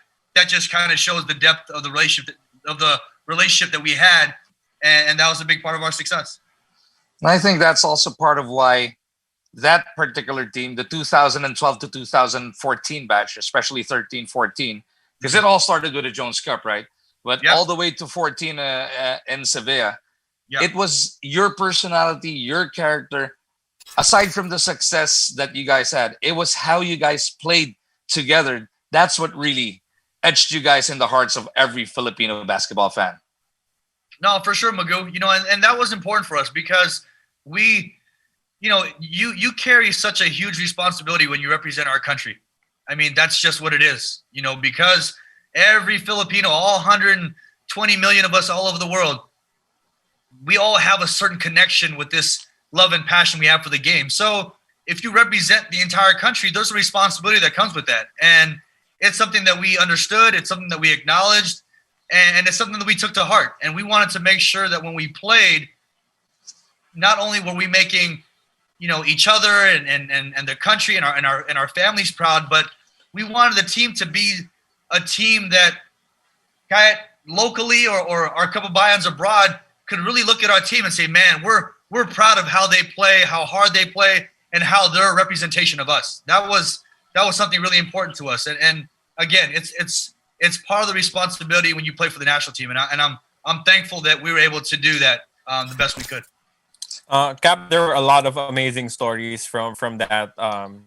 just kind of shows the depth of the relationship that we had, and that was a big part of our success. And I think that's also part of why that particular team, the 2012 to 2014 batch, especially 13-14. Because it all started with the Jones Cup, right? But all the way to 14 in Sevilla, it was your personality, your character. Aside from the success that you guys had, it was how you guys played together. That's what really etched you guys in the hearts of every Filipino basketball fan. No, for sure, Magoo. And that was important for us because we, you carry such a huge responsibility when you represent our country. I mean, that's just what it is, because every Filipino, all 120 million of us all over the world, we all have a certain connection with this love and passion we have for the game. So if you represent the entire country, there's a responsibility that comes with that. And it's something that we understood. It's something that we acknowledged. And it's something that we took to heart. And we wanted to make sure that when we played, not only were we making, each other and the country and our families proud, but we wanted the team to be a team that locally or our couple buy-ins abroad could really look at our team and say, man, we're proud of how they play, how hard they play, and how they're a representation of us. That was something really important to us. And again, it's part of the responsibility when you play for the national team. And I'm thankful that we were able to do that the best we could. Cap, there were a lot of amazing stories from that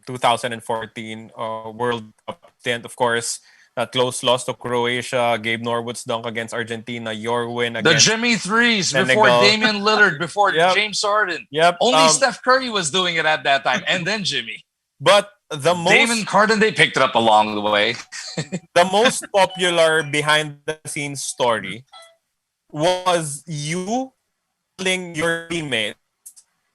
2014 World Cup stint. Of course, that close loss to Croatia, Gabe Norwood's dunk against Argentina, your win against the Jimmy threes Senegal. before Damian Lillard, before Yep. James Harden. Yep. Only Steph Curry was doing it at that time, and then Jimmy. But the Damon Carden, they picked it up along the way. the most popular behind the scenes story was you telling your teammates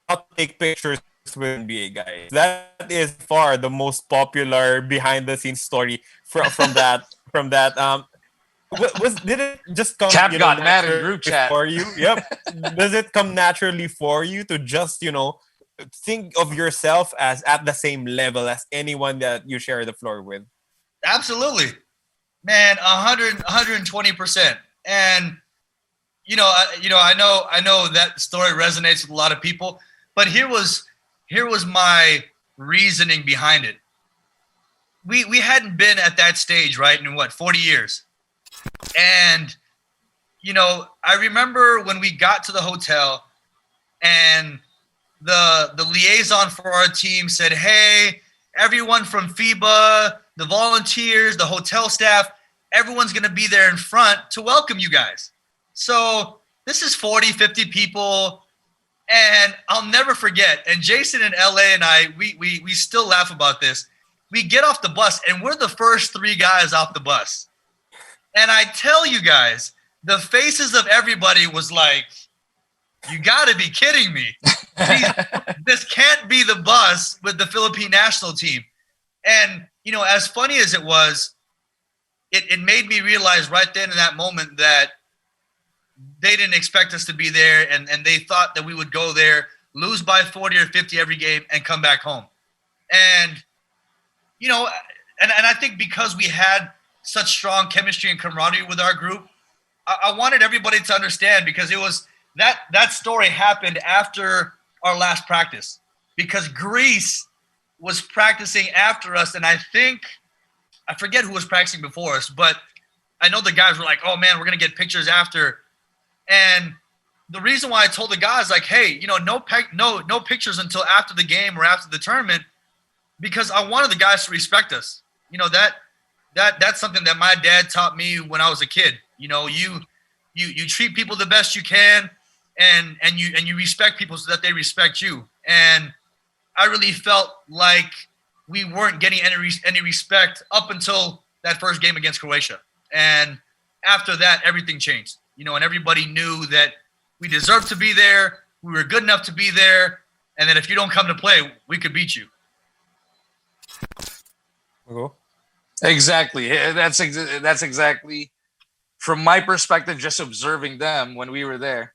not to take pictures with NBA guys. That is far the most popular behind the scenes story from that. Did it just come? Cap got mad in naturally group chat. for you. Yep. Does it come naturally for you to just think of yourself as at the same level as anyone that you share the floor with? Absolutely, man, 120%. And I know that story resonates with a lot of people, but here was my reasoning behind it. We hadn't been at that stage, right, in 40 years. And I remember when we got to the hotel and the liaison for our team said, hey, everyone from FIBA, the volunteers, the hotel staff, everyone's going to be there in front to welcome you guys. So this is 40, 50 people. And I'll never forget. And Jason in LA and I, we still laugh about this. We get off the bus and we're the first three guys off the bus. And I tell you guys, the faces of everybody was like, you got to be kidding me. This can't be the bus with the Philippine national team. And, as funny as it was, it made me realize right then in that moment that they didn't expect us to be there, and they thought that we would go there, lose by 40 or 50 every game, and come back home. And, and I think because we had such strong chemistry and camaraderie with our group, I wanted everybody to understand, because it was that story happened after our last practice, because Greece was practicing after us, and I forget who was practicing before us, but I know the guys were like, oh man, we're going to get pictures after. And the reason why I told the guys, like, hey, no pictures until after the game or after the tournament, because I wanted the guys to respect us. That's something that my dad taught me when I was a kid. You treat people the best you can, and you respect people so that they respect you. And I really felt like we weren't getting any respect up until that first game against Croatia. And after that, everything changed. And everybody knew that we deserved to be there, we were good enough to be there, and that if you don't come to play, we could beat you. Okay. Exactly. That's exactly, from my perspective, just observing them when we were there.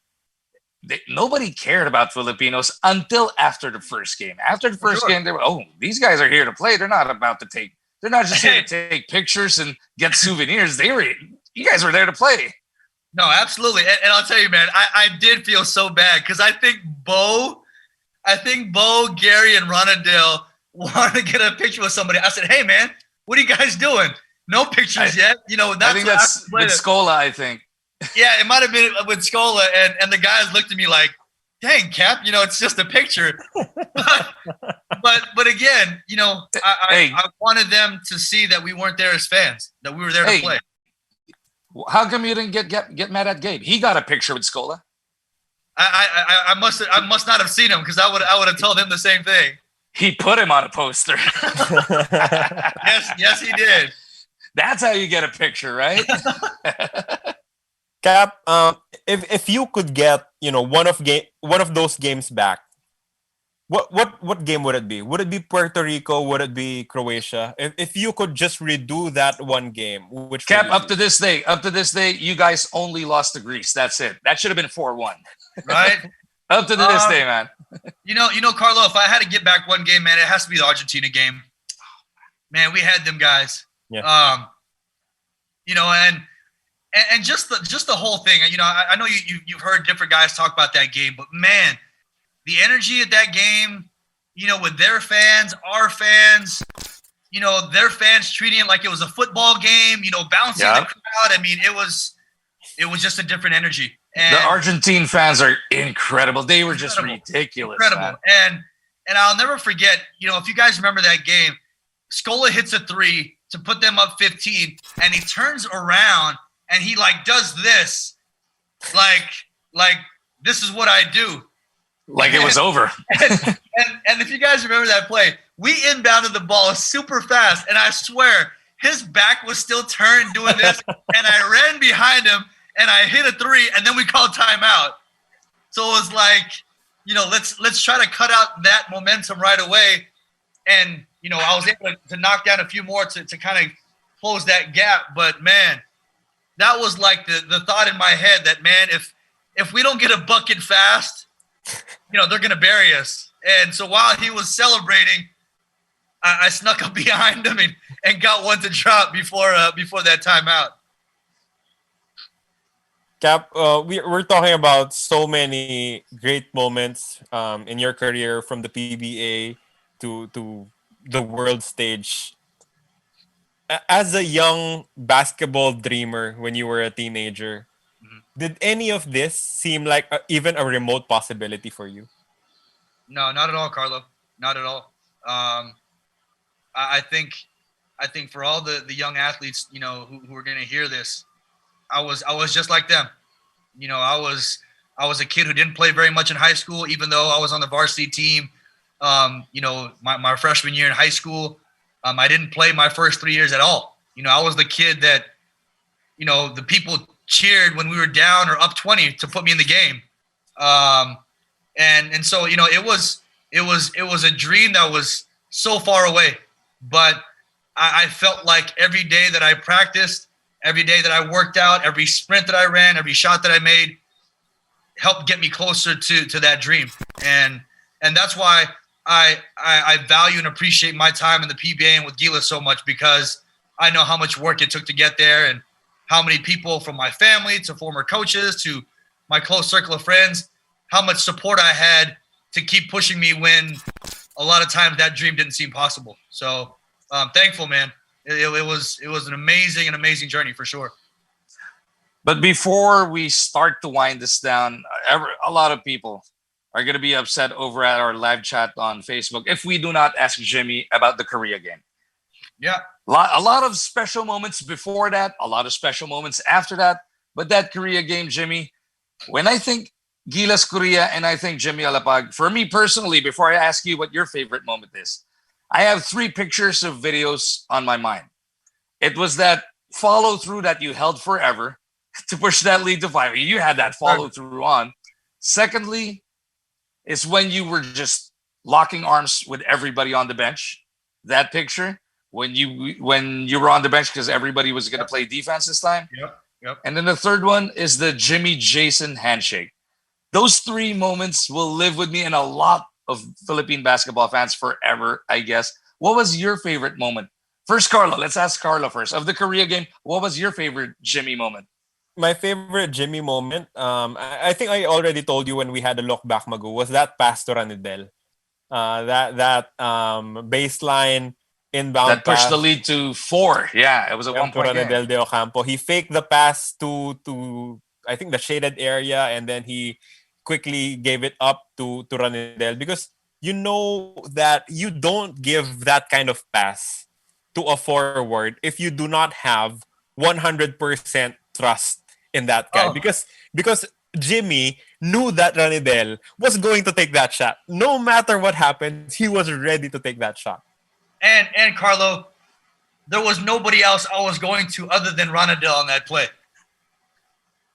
Nobody cared about Filipinos until after the first game. After the first game, they were, these guys are here to play. They're not just here to take pictures and get souvenirs. You guys were there to play. No, absolutely. And I'll tell you, man, I did feel so bad, because I think Bo, Gary, and Ronadale wanted to get a picture with somebody. I said, hey, man, what are you guys doing? No pictures yet. I think that's with Scola, I think. Yeah, it might have been with Scola, and the guys looked at me like, dang, Cap, it's just a picture. but again, I wanted them to see that we weren't there as fans, that we were there to play. How come you didn't get mad at Gabe? He got a picture with Scola. I must not have seen him, because I would have told him the same thing. He put him on a poster. Yes, he did. That's how you get a picture, right? Cap, if you could get one of those games back, What game would it be? Would it be Puerto Rico? Would it be Croatia? If you could just redo that one game, which Cap, would you up to this day, you guys only lost to Greece. That's it. That should have been 4-1. Right? Up to this day, man. You know, Carlo, if I had to get back one game, man, it has to be the Argentina game. Man, we had them guys. Yeah. You know, and just the whole thing. You know, I know you've heard different guys talk about that game, but man, the energy at that game, you know, with their fans, our fans, you know, their fans treating it like it was a football game, you know, bouncing the crowd. I mean, it was just a different energy. And the Argentine fans are incredible. They were just ridiculous. Incredible. Man. And I'll never forget, you know, if you guys remember that game, Scola hits a 3 to put them up 15, and he turns around and he like does this, like this is what I do. Like it was over. and if you guys remember that play, we inbounded the ball super fast, and I swear his back was still turned doing this, and I ran behind him and I hit a 3, and then we called timeout. So it was like, you know, let's try to cut out that momentum right away. And, you know, I was able to knock down a few more to kind of close that gap. But man, that was like the thought in my head that, man, if we don't get a bucket fast, you know, they're going to bury us. And so while he was celebrating, I snuck up behind him and got one to drop before that timeout. Cap, we're talking about so many great moments in your career, from the PBA to the world stage. As a young basketball dreamer when you were a teenager, did any of this seem like even a remote possibility for you? No, not at all, Carlo. Not at all. I think for all the young athletes, you know, who are going to hear this, I was just like them. You know, I was a kid who didn't play very much in high school, even though I was on the varsity team. You know, my freshman year in high school, I didn't play my first 3 years at all. You know, I was the kid that, you know, the people cheered when we were down or up 20 to put me in the game. And so, you know, it was a dream that was so far away, but I felt like every day that I practiced, every day that I worked out, every sprint that I ran, every shot that I made helped get me closer to that dream. And that's why I value and appreciate my time in the PBA and with Gilas so much, because I know how much work it took to get there, and how many people from my family to former coaches to my close circle of friends, how much support I had to keep pushing me when a lot of times that dream didn't seem possible. So I'm thankful, man. It was an amazing journey for sure. But before we start to wind this down, a lot of people are going to be upset over at our live chat on Facebook if we do not ask Jimmy about the Korea game. Yeah. A lot of special moments before that, a lot of special moments after that. But that Korea game, Jimmy, when I think Gilas Korea and I think Jimmy Alapag, for me personally, before I ask you what your favorite moment is, I have 3 pictures of videos on my mind. It was that follow through that you held forever to push that lead to 5. You had that follow through on. Secondly, is when you were just locking arms with everybody on the bench. That picture when you were on the bench because everybody was going to play defense this time. Yep. And then the third one is the Jimmy Jason handshake. Those 3 moments will live with me and a lot of Philippine basketball fans forever, I guess. What was your favorite moment? First, Carlo. Let's ask Carlo first. Of the Korea game, what was your favorite Jimmy moment? My favorite Jimmy moment, I think I already told you when we had a look back, Magu, was that pass to Ranidel. That baseline inbound that pushed pass the lead to 4. Yeah, it was a 1-point game. Ranidel de Ocampo. He faked the pass to I think the shaded area, and then he quickly gave it up to Ranidel, because you know that you don't give that kind of pass to a forward if you do not have 100% trust in that guy. Because Jimmy knew that Ranidel was going to take that shot. No matter what happens, he was ready to take that shot. And Carlo, there was nobody else I was going to other than Ranidel on that play.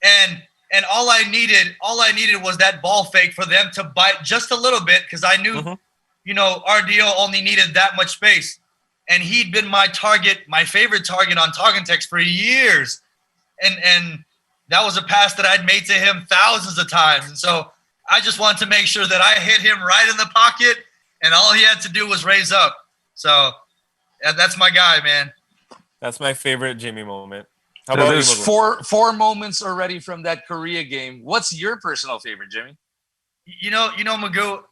And all I needed was that ball fake for them to bite just a little bit, because I knew RDO only needed that much space. And he'd been my favorite target on talking text for years. And that was a pass that I'd made to him thousands of times. And so I just wanted to make sure that I hit him right in the pocket, and all he had to do was raise up. So that's my guy, man. That's my favorite Jimmy moment. How So about there's you, Magoo? four moments already from that Korea game. What's your personal favorite, Jimmy? Magoo,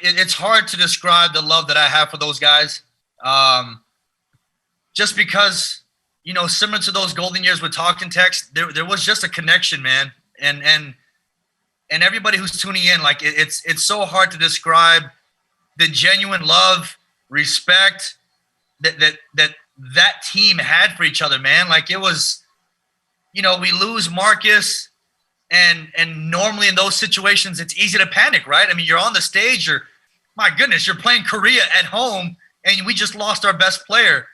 it's hard to describe the love that I have for those guys. Just because, similar to those golden years with talking text, there was just a connection, man. And everybody who's tuning in, like it's so hard to describe the genuine love, respect that team had for each other, man. Like it was, we lose Marcus, and normally in those situations it's easy to panic, right? I mean, you're on the stage, you're playing Korea at home, and we just lost our best player.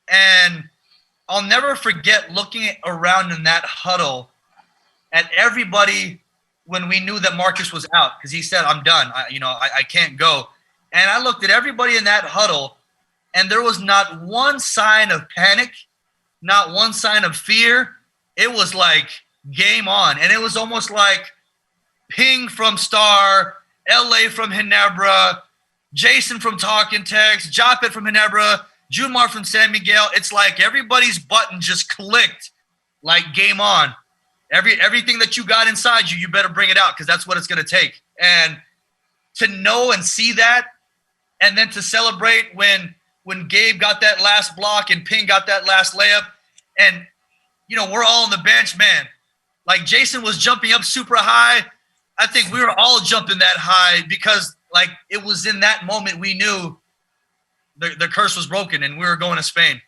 And I'll never forget looking around in that huddle at everybody when we knew that Marcus was out, because he said, I'm done. I can't go. And I looked at everybody in that huddle, and there was not one sign of panic, not one sign of fear. It was like game on. And it was almost like Ping from Star, LA from Ginebra, Jason from Talking Text, Japet from Ginebra, Jumar from San Miguel. It's like everybody's button just clicked, like game on. Everything that you got inside you, you better bring it out, because that's what it's going to take. And to know and see that, and then to celebrate when Gabe got that last block and Ping got that last layup, and we're all on the bench, man. Like Jason was jumping up super high. I think we were all jumping that high because like it was in that moment we knew the curse was broken and we were going to Spain.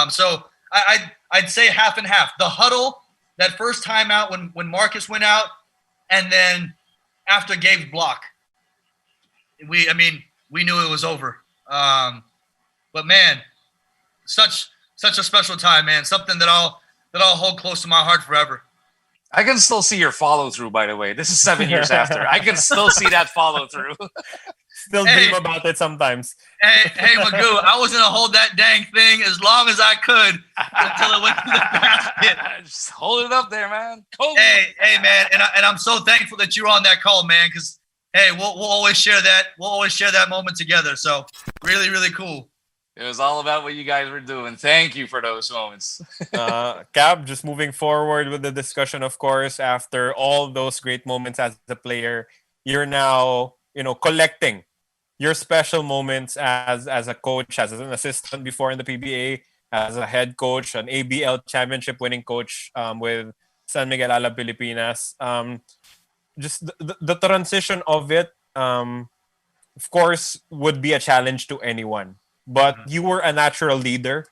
So I'd say half and half. The huddle, that first time out when Marcus went out, and then after Gabe's block, we knew it was over. But man, such a special time, man. Something that I'll hold close to my heart forever. I can still see your follow through, by the way. This is 7 years after. I can still see that follow through. Still dream about it sometimes. Hey, Magoo, I was going to hold that dang thing as long as I could until it went to the basket. Just hold it up there, man. Cool. Hey, man. And I'm so thankful that you're on that call, man, because, hey, we'll always share that. We'll always share that moment together. So really, really cool. It was all about what you guys were doing. Thank you for those moments. Cab, just moving forward with the discussion, of course, after all those great moments as a player, you're now, collecting your special moments as a coach, as an assistant before in the PBA, as a head coach, an ABL championship winning coach with San Miguel Alapag Pilipinas. Just the transition of it, of course, would be a challenge to anyone. But you were a natural leader,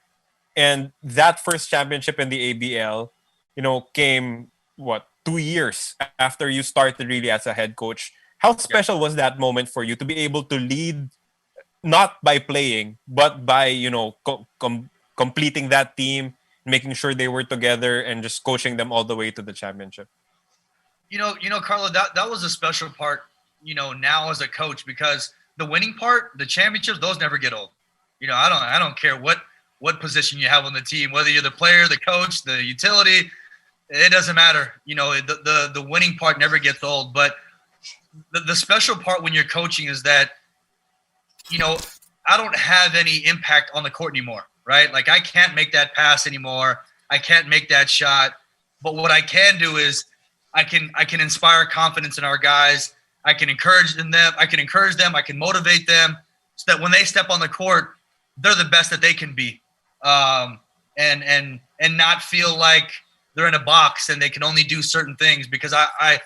and that first championship in the ABL, came 2 years after you started really as a head coach. How special was that moment for you to be able to lead, not by playing, but by completing that team, making sure they were together, and just coaching them all the way to the championship? Carlo, that was a special part. Now as a coach, because the winning part, the championships, those never get old. I don't care what position you have on the team, whether you're the player, the coach, the utility, it doesn't matter. The winning part never gets old. But the special part when you're coaching is that, I don't have any impact on the court anymore, right? Like I can't make that pass anymore. I can't make that shot. But what I can do is I can inspire confidence in our guys. I can encourage them. I can motivate them so that when they step on the court, they're the best that they can be, and not feel like they're in a box and they can only do certain things. Because I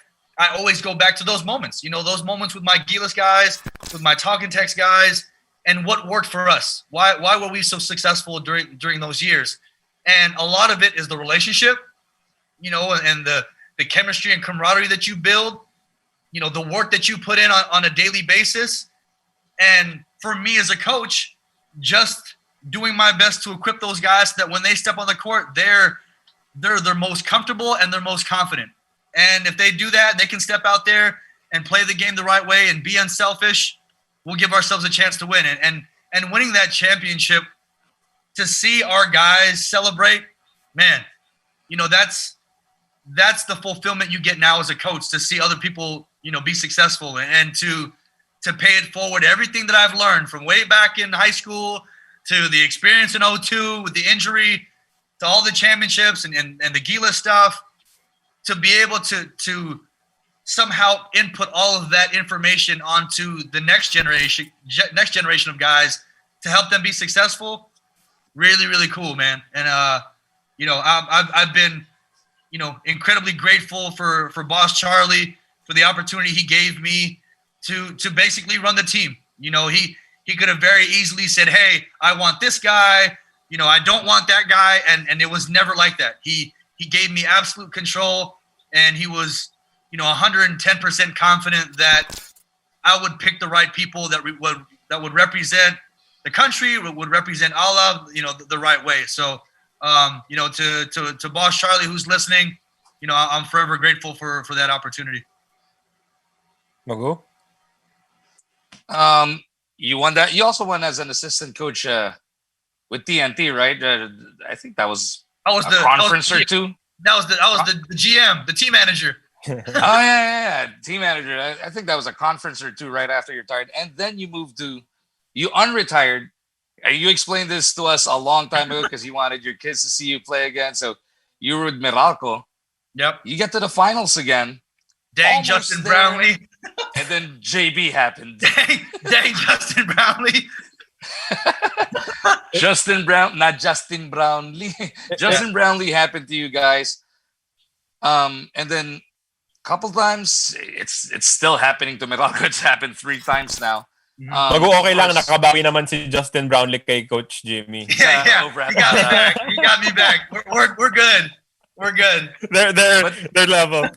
always go back to those moments, those moments with my Gilas guys, with my Talking Text guys, and what worked for us. Why were we so successful during those years? And a lot of it is the relationship, and the chemistry and camaraderie that you build, the work that you put in on a daily basis. And for me as a coach, just doing my best to equip those guys so that when they step on the court, they're their most comfortable and they're most confident. And if they do that, they can step out there and play the game the right way and be unselfish, we'll give ourselves a chance to win. And winning that championship, to see our guys celebrate, man, that's the fulfillment you get now as a coach, to see other people, be successful and to pay it forward. Everything that I've learned from way back in high school to the experience in 02 with the injury to all the championships and the Gilas stuff, to be able to somehow input all of that information onto the next generation of guys to help them be successful. Really, really cool, man. And, I've been, incredibly grateful for Boss Charlie, for the opportunity he gave me to basically run the team. He could have very easily said, hey, I want this guy, I don't want that guy. And it was never like that. He gave me absolute control, and he was, 110% confident that I would pick the right people that would represent the country, would represent Alapag, the right way. So, to Boss Charlie, who's listening, I'm forever grateful for that opportunity. Magu? You won that. You also won as an assistant coach with TNT, right? I think that was a conference or two. That was the GM, the team manager. Oh yeah, team manager. I think that was a conference or two right after you're retired, and then you unretired. You explained this to us a long time ago because you wanted your kids to see you play again. So you were with Meralco. Yep. You get to the finals again. Dang, Justin there. Brownlee. And then JB happened. Dang Justin Brownlee. Not Justin Brownlee. Justin Brownlee happened to you guys. And then a couple times, it's still happening to Meralco. It's happened 3 times now. Magu, okay lang, nakabawi naman si Justin Brownlee kay Coach Jimmy. Yeah. He got me back. We're good. We're good. They're level.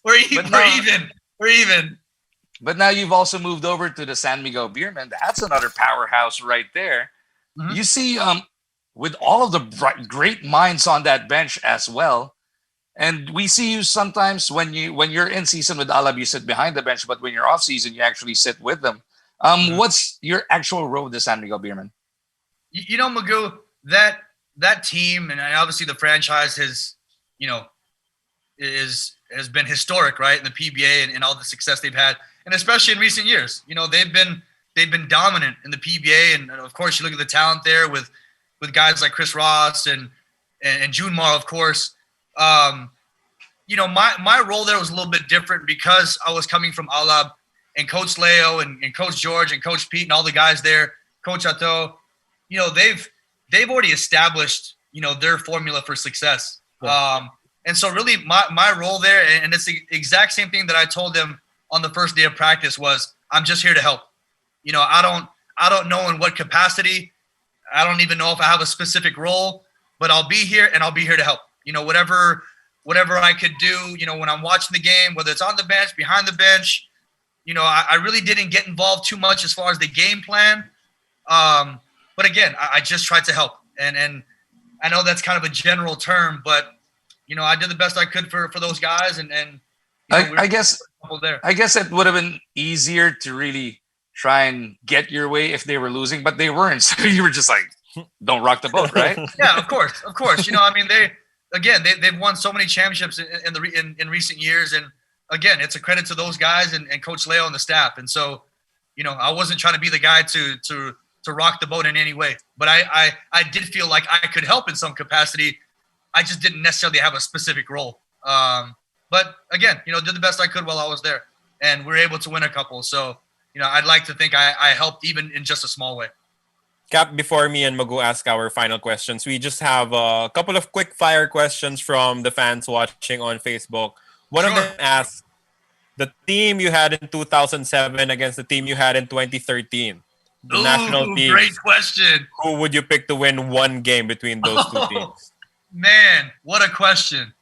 We're even. But now you've also moved over to the San Miguel Beermen. That's another powerhouse right there. Mm-hmm. You see, with all of the great minds on that bench as well. And we see you sometimes when you're in season with Alapag, you sit behind the bench, but when you're off season, you actually sit with them. What's your actual role with the San Miguel Beermen? Magu, that team and obviously the franchise has been historic, right? In the PBA and all the success they've had, and especially in recent years, they've been dominant in the PBA, and of course you look at the talent there with guys like Chris Ross and Junmar, of course. My role there was a little bit different because I was coming from Alapag, and Coach Leo and Coach George and Coach Pete and all the guys there, Coach Atto, they've already established, their formula for success. Yeah. And so really my role there, and it's the exact same thing that I told them on the first day of practice, was I'm just here to help. I don't know in what capacity. I don't even know if I have a specific role, but I'll be here and I'll be here to help. Whatever I could do, when I'm watching the game, whether it's on the bench, behind the bench, I really didn't get involved too much as far as the game plan. But again, I just tried to help. And I know that's kind of a general term, but, I did the best I could for those guys. And I guess it would have been easier to really try and get your way if they were losing, but they weren't. So you were just like, don't rock the boat, right? Yeah, of course. They've won so many championships in recent years. And again, it's a credit to those guys and Coach Leo and the staff. And so, I wasn't trying to be the guy to rock the boat in any way, but I did feel like I could help in some capacity. I just didn't necessarily have a specific role. But again, did the best I could while I was there, and we were able to win a couple. So, I'd like to think I helped even in just a small way. Cap, before me and Magu ask our final questions, we just have a couple of quick fire questions from the fans watching on Facebook. One of them asks, the team you had in 2007 against the team you had in 2013, the national team. Great question. Who would you pick to win one game between those two teams? Man, what a question.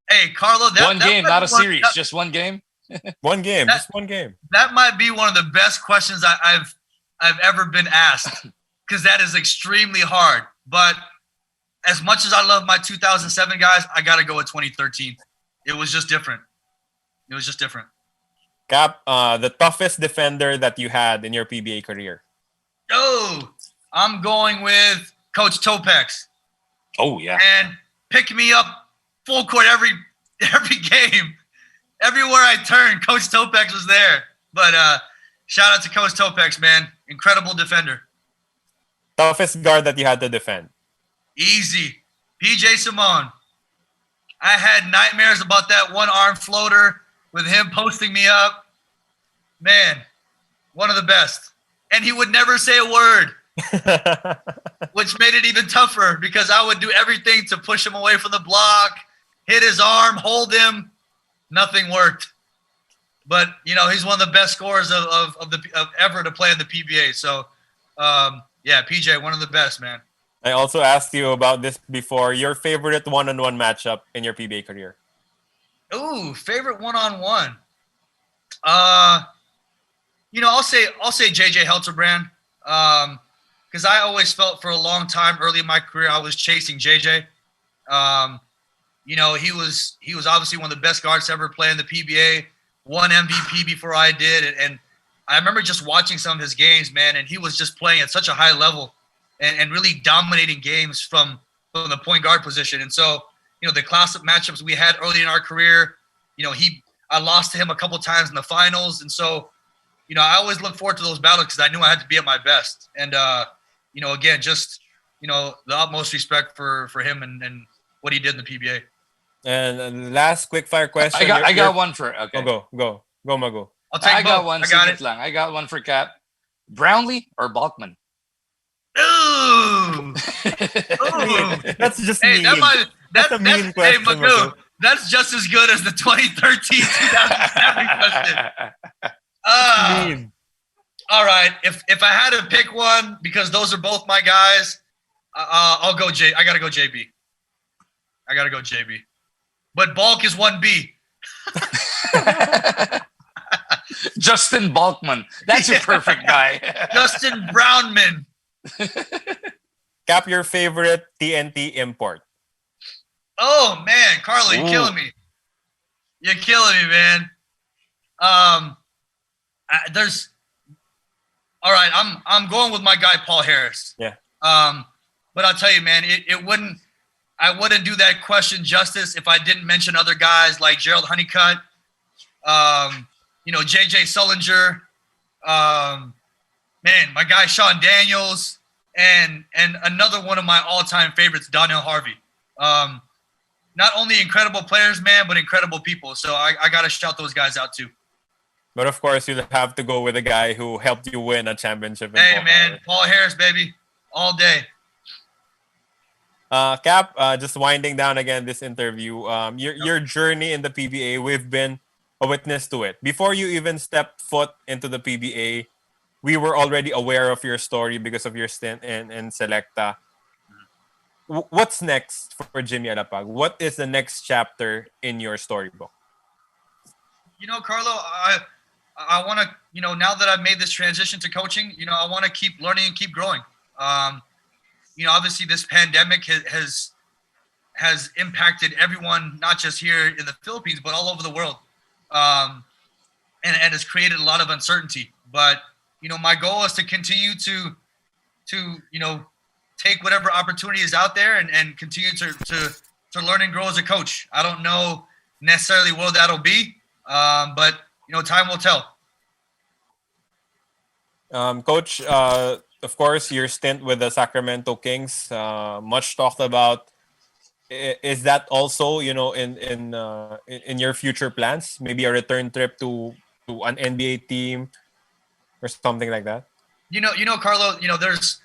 Hey, Carlo, one game, not a series, just one game. One game, just one game. That might be one of the best questions I've ever been asked, because that is extremely hard. But as much as I love my 2007 guys, I got to go with 2013. It was just different. Cap, the toughest defender that you had in your PBA career. Oh, I'm going with Coach Topex. Oh, yeah. And pick me up full court every game. Everywhere I turned, Coach Topex was there. But shout out to Coach Topex, man. Incredible defender. Toughest guard that you had to defend. Easy. PJ Simone. I had nightmares about that one-arm floater with him posting me up. Man, one of the best. And he would never say a word, which made it even tougher because I would do everything to push him away from the block, hit his arm, hold him. Nothing worked. But, you know, he's one of the best scorers of ever to play in the PBA. So, yeah, PJ, one of the best, man. I also asked you about this before. Your favorite one-on-one matchup in your PBA career? Ooh, favorite one-on-one. You know, I'll say JJ Helterbrand. Because I always felt for a long time early in my career I was chasing JJ. You know, he was obviously one of the best guards to ever play in the PBA. Won MVP before I did, and I remember just watching some of his games, man, and he was just playing at such a high level and really dominating games from the point guard position. And so, you know, the classic matchups we had early in our career, you know, I lost to him a couple times in the finals, and so, you know, I always look forward to those battles because I knew I had to be at my best. And you know, again, just, you know, the utmost respect for him and what he did in the PBA. And last quick fire question. I got one for okay. Go, Mago. I'll take I both. got one. I got it. Lang. I got one for Cap. Brownlee or Balkman? Ooh. Ooh. That's just Hey, mean. That's a mean question. Hey, Magoo, that's just as good as the 2013-2007 question. Mean. All right. If I had to pick one, because those are both my guys, I'll go J. I gotta go JB. But Balk is 1B. Justin Balkman. That's a perfect guy. Justin Brownman. Cap, your favorite TNT import? Oh man, Carlo, you're killing me. You're killing me, man. There's. All right, I'm going with my guy Paul Harris. Yeah. But I'll tell you, man, I wouldn't do that question justice if I didn't mention other guys like Gerald Honeycutt, you know, JJ Sullinger, man, my guy Sean Daniels, and another one of my all-time favorites, Donnell Harvey. Not only incredible players, man, but incredible people. So I got to shout those guys out too. But of course, you'll have to go with a guy who helped you win a championship. Hey, man, Paul Harris, baby, all day. Cap, just winding down again this interview. Your journey in the PBA, we've been a witness to it. Before you even stepped foot into the PBA, we were already aware of your story because of your stint in Selecta. What's next for Jimmy Alapag? What is the next chapter in your storybook? You know, Carlo, I want to, you know, now that I've made this transition to coaching, you know, I want to keep learning and keep growing. You know, obviously this pandemic has impacted everyone, not just here in the Philippines, but all over the world. And has created a lot of uncertainty. But, you know, my goal is to continue to you know, take whatever opportunity is out there and continue to learn and grow as a coach. I don't know necessarily where that'll be, but, you know, time will tell. Coach, of course, your stint with the Sacramento Kings, much talked about. Is that also, you know, in your future plans? Maybe a return trip to an NBA team or something like that? You know, Carlo, you know, there's,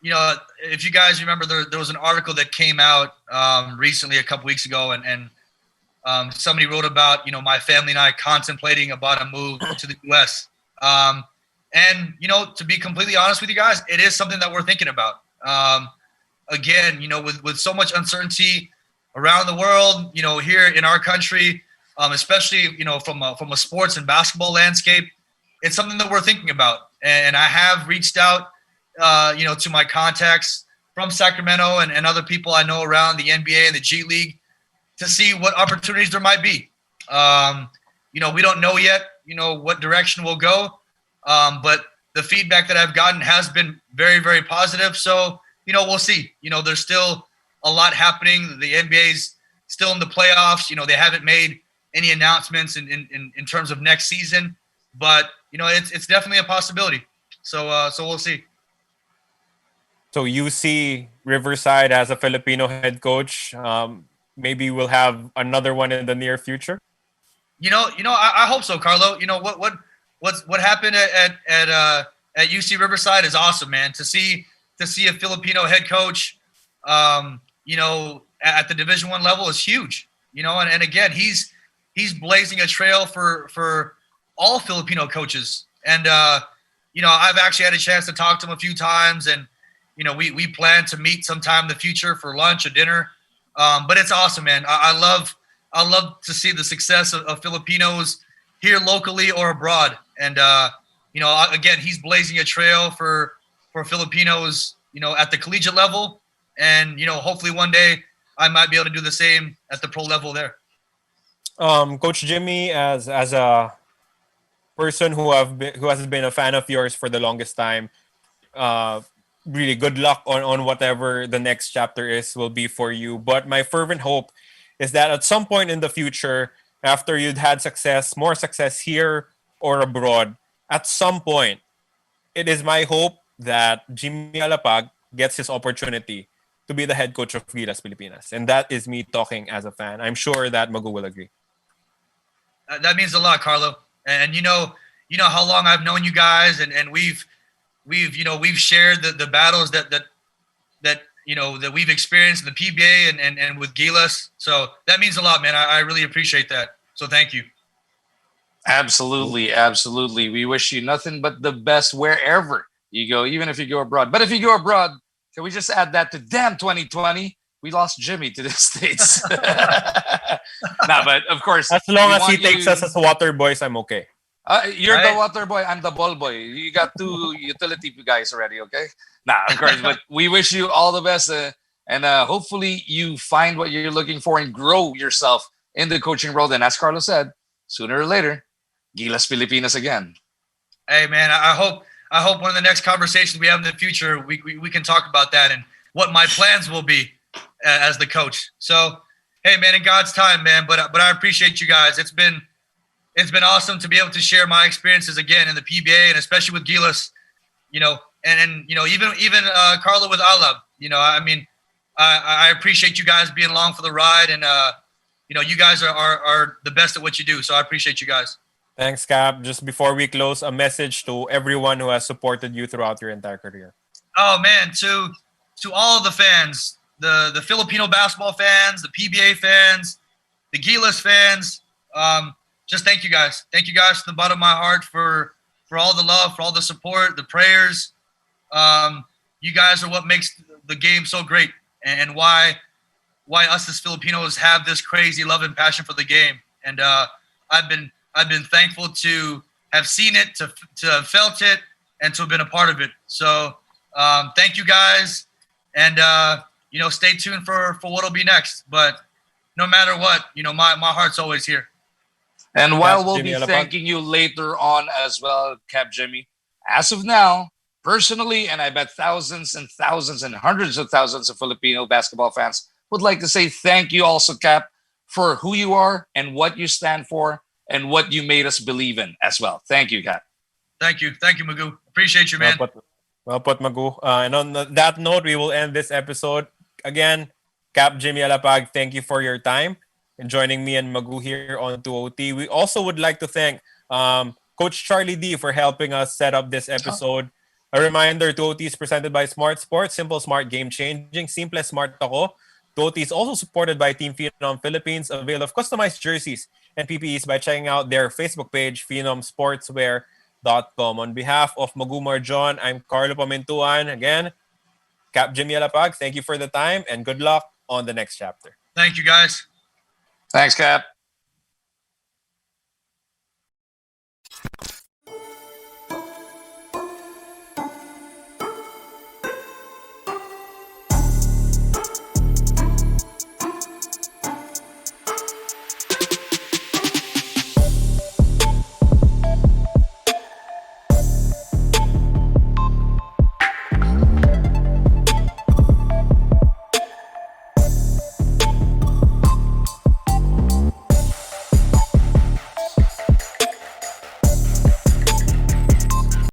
you know, if you guys remember, there was an article that came out recently a couple weeks ago, and somebody wrote about, you know, my family and I contemplating about a move to the U.S. And, you know, to be completely honest with you guys, it is something that we're thinking about. Again, you know, with so much uncertainty around the world, you know, here in our country, especially, you know, from a sports and basketball landscape, it's something that we're thinking about. And I have reached out, you know, to my contacts from Sacramento and other people I know around the NBA and the G League to see what opportunities there might be. You know, we don't know yet, what direction we'll go. But the feedback that I've gotten has been very, very positive. So, we'll see. There's still a lot happening. The NBA's still in the playoffs. They haven't made any announcements in terms of next season, but it's definitely a possibility. So we'll see. So you see Riverside as a Filipino head coach. Maybe we'll have another one in the near future. I hope so, Carlo. What happened at UC Riverside is awesome, man. To see a Filipino head coach, at the Division I level is huge. And again, he's blazing a trail for all Filipino coaches. And I've actually had a chance to talk to him a few times, and we plan to meet sometime in the future for lunch or dinner. But it's awesome, man. I love to see the success of Filipinos here locally or abroad. And again, he's blazing a trail for Filipinos, at the collegiate level, and hopefully one day I might be able to do the same at the pro level there. Coach Jimmy, as a person who has been a fan of yours for the longest time, really good luck on whatever the next chapter will be for you. But my fervent hope is that at some point in the future, after you'd had more success here or abroad, at some point, it is my hope that Jimmy Alapag gets his opportunity to be the head coach of Gilas Pilipinas. And that is me talking as a fan. I'm sure that Magu will agree. That means a lot, Carlo. And you know how long I've known you guys, and we've shared the battles that we've experienced in the PBA and with Gilas. So that means a lot, man. I really appreciate that. So thank you. Absolutely, absolutely. We wish you nothing but the best wherever you go, even if you go abroad. But if you go abroad, can we just add that to damn 2020? We lost Jimmy to the States. Nah, but of course, as long as he takes us as water boys, I'm okay. You're right? The water boy. I'm the ball boy. You got two utility guys already, okay? Nah, of course. But we wish you all the best, and hopefully you find what you're looking for and grow yourself in the coaching world. And as Carlos said, sooner or later, Gilas Pilipinas again. Hey, man, I hope one of the next conversations we have in the future, we can talk about that and what my plans will be as the coach. So, hey, man, in God's time, man. But I appreciate you guys. It's been awesome to be able to share my experiences again in the PBA, and especially with Gilas, and even Carlo with Alab. I appreciate you guys being along for the ride, and you guys are the best at what you do. So I appreciate you guys. Thanks, Cap. Just before we close, a message to everyone who has supported you throughout your entire career. Oh man, to all of the fans, the Filipino basketball fans, the PBA fans, the Gilas fans. Just thank you guys. Thank you guys from the bottom of my heart for all the love, for all the support, the prayers. You guys are what makes the game so great, and why us as Filipinos have this crazy love and passion for the game. And I've been thankful to have seen it, to have felt it, and to have been a part of it. So thank you guys, and stay tuned for what'll be next. But no matter what, my heart's always here. And while we'll be thanking you later on as well, Cap Jimmy, as of now, personally, and I bet thousands and thousands and hundreds of thousands of Filipino basketball fans would like to say thank you also, Cap, for who you are and what you stand for and what you made us believe in as well. Thank you, Cap. Thank you, Magu. Appreciate you, man. Well put, Magu. And on that note, we will end this episode. Again, Cap Jimmy Alapag, thank you for your time and joining me and Magu here on 2OT. We also would like to thank Coach Charlie D for helping us set up this episode. A reminder, 2OT is presented by Smart Sports. Simple, smart, game-changing. Simple, smart ako. 2OT is also supported by Team Fil-Am Philippines. Avail of customized jerseys and PPEs by checking out their Facebook page, phenomsportswear.com. On behalf of Magu Marjon, I'm Carlo Pamintuan. Again, Cap Jimmy Alapag, thank you for the time and good luck on the next chapter. Thank you, guys. Thanks, Cap.